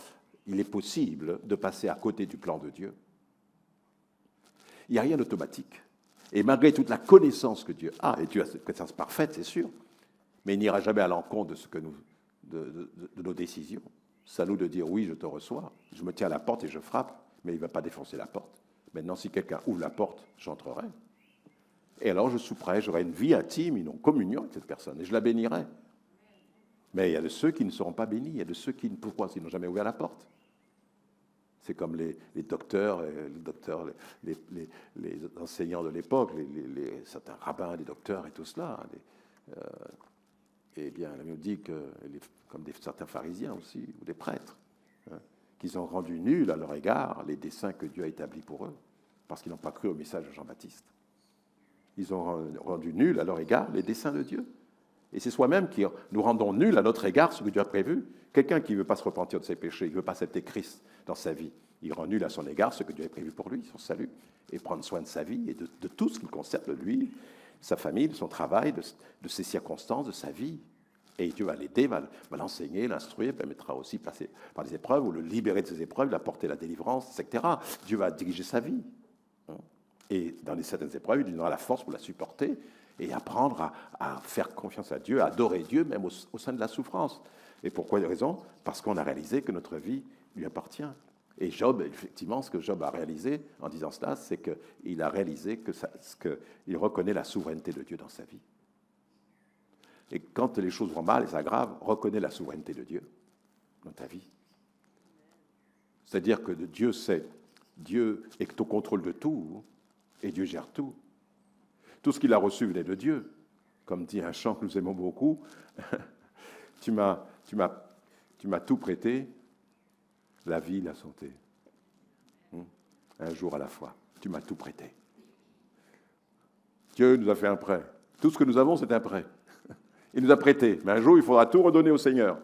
il est possible de passer à côté du plan de Dieu. Il n'y a rien d'automatique. Et malgré toute la connaissance que Dieu a, et Dieu a cette connaissance parfaite, c'est sûr, mais il n'ira jamais à l'encontre de nos décisions. C'est à nous de dire, oui, je te reçois, je me tiens à la porte et je frappe, mais il ne va pas défoncer la porte. Maintenant, si quelqu'un ouvre la porte, j'entrerai. Et alors, je souperai, j'aurai une vie intime, une communion avec cette personne, et je la bénirai. Mais il y a de ceux qui ne seront pas bénis, il y a de ceux qui ne pourront pas, s'ils n'ont jamais ouvert la porte. C'est comme les docteurs, les enseignants de l'époque, certains rabbins, les docteurs et tout cela. Eh bien, la Bible dit que, comme certains pharisiens aussi, ou des prêtres, qu'ils ont rendu nuls à leur égard les desseins que Dieu a établis pour eux, parce qu'ils n'ont pas cru au message de Jean-Baptiste. Ils ont rendu nuls à leur égard les desseins de Dieu. Et c'est soi-même qui nous rendons nuls à notre égard ce que Dieu a prévu. Quelqu'un qui ne veut pas se repentir de ses péchés, il ne veut pas accepter Christ dans sa vie, il rend nul à son égard ce que Dieu a prévu pour lui, son salut, et prendre soin de sa vie et de tout ce qui le concerne, de lui, sa famille, de son travail, de ses circonstances, de sa vie. Et Dieu va l'aider, va l'enseigner, l'instruire, permettra aussi de passer par des épreuves, ou le libérer de ses épreuves, l'apporter la délivrance, etc. Dieu va diriger sa vie. Et dans certaines épreuves, il lui donnera la force pour la supporter et apprendre à faire confiance à Dieu, à adorer Dieu, même au sein de la souffrance. Et pour quelle raison? Parce qu'on a réalisé que notre vie lui appartient. Et Job, effectivement, ce que Job a réalisé en disant cela, c'est qu'il a réalisé qu'il reconnaît la souveraineté de Dieu dans sa vie. Et quand les choses vont mal et s'aggravent, reconnais la souveraineté de Dieu dans ta vie. C'est-à-dire que Dieu est au contrôle de tout et Dieu gère tout. Tout ce qu'il a reçu venait de Dieu. Comme dit un chant que nous aimons beaucoup, tu m'as tout prêté, la vie, la santé. Un jour à la fois, tu m'as tout prêté. Dieu nous a fait un prêt. Tout ce que nous avons, c'est un prêt. Il nous a prêté. Mais un jour, il faudra tout redonner au Seigneur.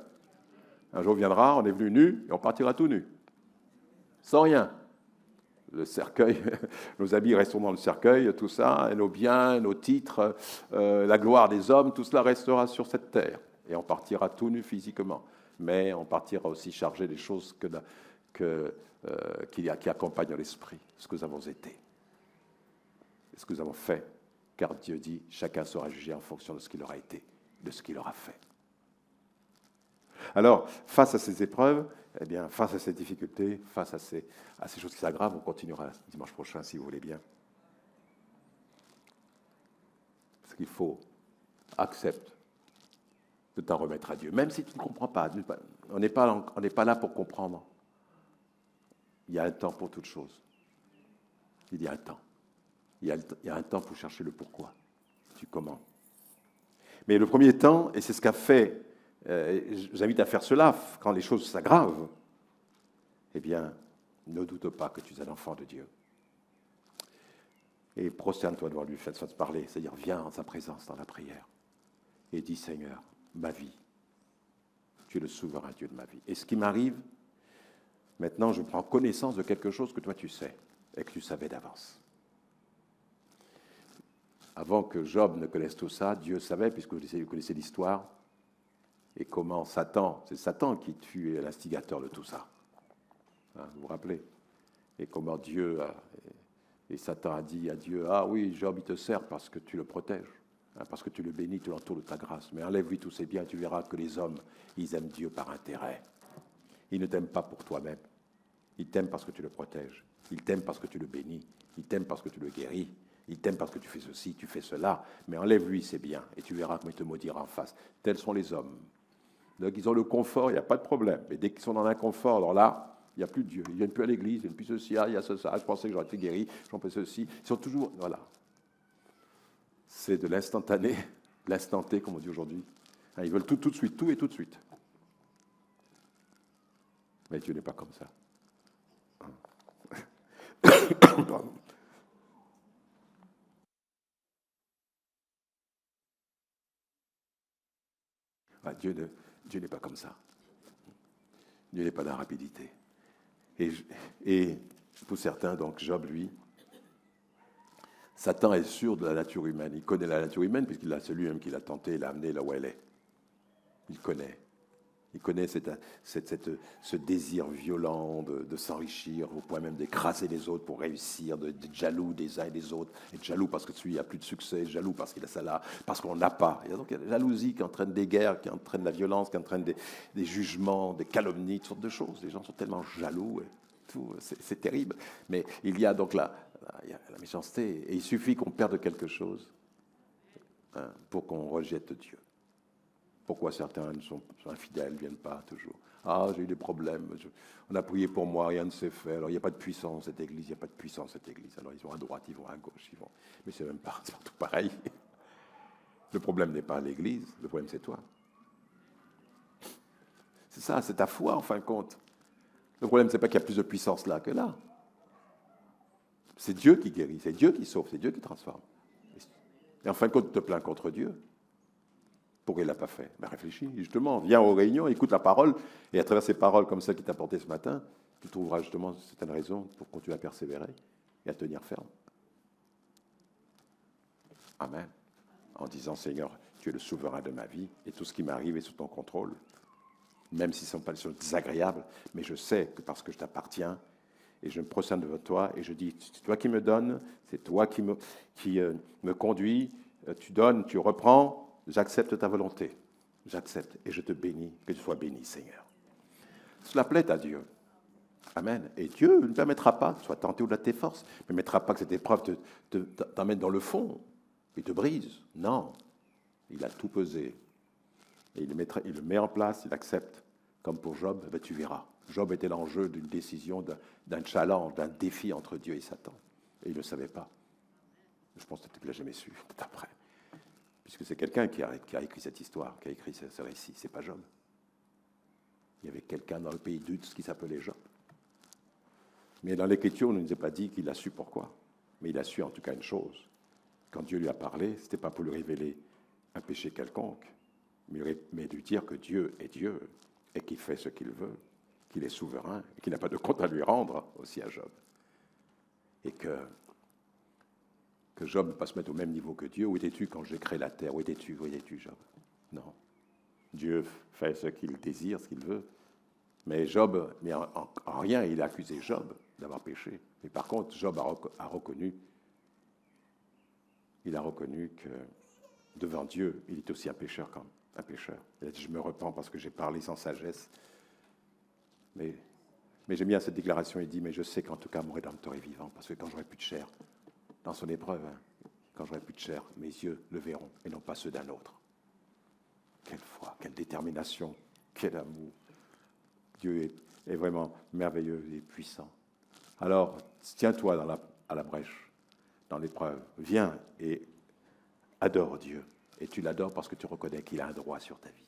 Un jour viendra, on est venu nu et on partira tout nu. Sans rien. Le cercueil, nos habits resteront dans le cercueil, tout ça, et nos biens, nos titres, la gloire des hommes, tout cela restera sur cette terre. Et on partira tout nu physiquement. Mais on partira aussi chargé des choses qui accompagnent l'esprit, ce que nous avons été, ce que nous avons fait. Car Dieu dit, chacun sera jugé en fonction de ce qu'il aura été, de ce qu'il aura fait. Alors, face à ces épreuves, eh bien, face à ces difficultés, face à ces choses qui s'aggravent, on continuera dimanche prochain, si vous voulez bien. Parce qu'il faut accepter de t'en remettre à Dieu, même si tu ne comprends pas. On n'est pas là pour comprendre. Il y a un temps pour toute chose. Il y a un temps. Il y a un temps pour chercher le pourquoi, du comment. Mais le premier temps, et c'est ce qu'a fait, je vous invite à faire cela quand les choses s'aggravent, eh bien, ne doute pas que tu es un enfant de Dieu. Et prosterne-toi devant lui, fais-toi parler, c'est-à-dire viens en sa présence dans la prière. Et dis, Seigneur, ma vie, tu es le souverain Dieu de ma vie. Et ce qui m'arrive, maintenant, je prends connaissance de quelque chose que toi tu sais et que tu savais d'avance. Avant que Job ne connaisse tout ça, Dieu savait, puisque vous connaissez l'histoire, et comment Satan, c'est Satan qui tue l'instigateur de tout ça. Hein, vous vous rappelez? Et comment et Satan a dit à Dieu, ah oui, Job, il te sert parce que tu le protèges, hein, parce que tu le bénis, tu l'entoures de ta grâce. Mais enlève-lui tous ses biens, tu verras que les hommes, ils aiment Dieu par intérêt. Ils ne t'aiment pas pour toi-même. Ils t'aiment parce que tu le protèges. Ils t'aiment parce que tu le bénis. Ils t'aiment parce que tu le guéris. Ils t'aiment parce que tu fais ceci, tu fais cela. Mais enlève-lui ses biens et tu verras comment il te maudira en face. Tels sont les hommes. Donc ils ont le confort, il n'y a pas de problème. Mais dès qu'ils sont dans l'inconfort, alors là, il n'y a plus de Dieu. Ils ne viennent plus à l'église, ils ne viennent plus ceci, il y a ça. Je pensais que j'aurais été guéri, j'en fais ceci. Ils sont toujours, voilà. C'est de l'instantané, l'instant T, comme on dit aujourd'hui. Ils veulent tout de suite, tout et tout de suite. Mais Dieu n'est pas comme ça. Pardon. Ah, Dieu n'est pas comme ça. Dieu n'est pas dans la rapidité. Et pour certains, donc Job, lui, Satan est sûr de la nature humaine. Il connaît la nature humaine c'est lui-même qui l'a tenté et l'a amené là où elle est. Il connaît. Il connaît ce désir violent de s'enrichir, au point même d'écraser les autres pour réussir, d'être jaloux des uns et des autres, être jaloux parce que celui n'a plus de succès, jaloux parce qu'il a ça là, parce qu'on n'a pas. Il y a donc la jalousie qui entraîne des guerres, qui entraîne la violence, qui entraîne des jugements, des calomnies, toutes sortes de choses. Les gens sont tellement jaloux, et tout, c'est terrible. Mais il y a donc la méchanceté, et il suffit qu'on perde quelque chose pour qu'on rejette Dieu. Pourquoi certains sont infidèles, ne viennent pas toujours? Ah, j'ai eu des problèmes, on a prié pour moi, rien ne s'est fait. Alors, il n'y a pas de puissance dans cette église, il n'y a pas de puissance dans cette église. Alors, ils vont à droite, ils vont à gauche, mais c'est même pas, c'est tout pareil. Le problème n'est pas l'église, le problème c'est toi. C'est ça, c'est ta foi, en fin de compte. Le problème, c'est pas qu'il y a plus de puissance là que là. C'est Dieu qui guérit, c'est Dieu qui sauve, c'est Dieu qui transforme. Et en fin de compte, tu te plains contre Dieu. Pourquoi il ne l'a pas fait? Ben réfléchis, justement, viens aux réunions, écoute la parole, et à travers ces paroles comme celles qui t'a portées ce matin, tu trouveras justement certaines raisons pour continuer à persévérer et à tenir ferme. Amen. En disant, Seigneur, tu es le souverain de ma vie, et tout ce qui m'arrive est sous ton contrôle, même si ce ne sont pas des choses désagréables, mais je sais que parce que je t'appartiens, et je me prosterne devant toi, et je dis, c'est toi qui me donnes, c'est toi qui me conduis, tu donnes, tu reprends. J'accepte ta volonté, j'accepte et je te bénis, que tu sois béni, Seigneur. Cela plaît à Dieu. Amen. Et Dieu ne permettra pas que tu sois tenté au-delà de tes forces. Il ne permettra pas que cette épreuve t'emmène dans le fond et te brise. Non. Il a tout pesé. Et il le met en place, il accepte. Comme pour Job, ben tu verras. Job était l'enjeu d'une décision, d'un challenge, d'un défi entre Dieu et Satan. Et il ne le savait pas. Je pense peut-être qu'il ne l'a jamais su, peut-être après. Puisque c'est quelqu'un qui a écrit cette histoire, qui a écrit ce récit. Ce n'est pas Job. Il y avait quelqu'un dans le pays d'Uz qui s'appelait Job. Mais dans l'Écriture, on ne nous a pas dit qu'il a su pourquoi. Mais il a su en tout cas une chose. Quand Dieu lui a parlé, ce n'était pas pour lui révéler un péché quelconque, mais lui dire que Dieu est Dieu et qu'il fait ce qu'il veut, qu'il est souverain et qu'il n'a pas de compte à lui rendre aussi à Job. Et que Job ne peut pas se mettre au même niveau que Dieu. Où étais-tu quand j'ai créé la terre? Où étais-tu, Job? Non. Dieu fait ce qu'il désire, ce qu'il veut. Mais Job, mais en rien, il a accusé Job d'avoir péché. Mais par contre, Job a reconnu que devant Dieu, il est aussi un pécheur comme un pécheur. Il a dit, je me repens parce que j'ai parlé sans sagesse. Mais j'aime bien cette déclaration, il dit, mais je sais qu'en tout cas, mon Rédempteur est vivant, parce que quand j'aurai plus de chair, dans son épreuve, quand j'aurai plus de chair, mes yeux le verront, et non pas ceux d'un autre. Quelle foi, quelle détermination, quel amour. Dieu est vraiment merveilleux et puissant. Alors, tiens-toi à la brèche, dans l'épreuve. Viens et adore Dieu. Et tu l'adores parce que tu reconnais qu'il a un droit sur ta vie.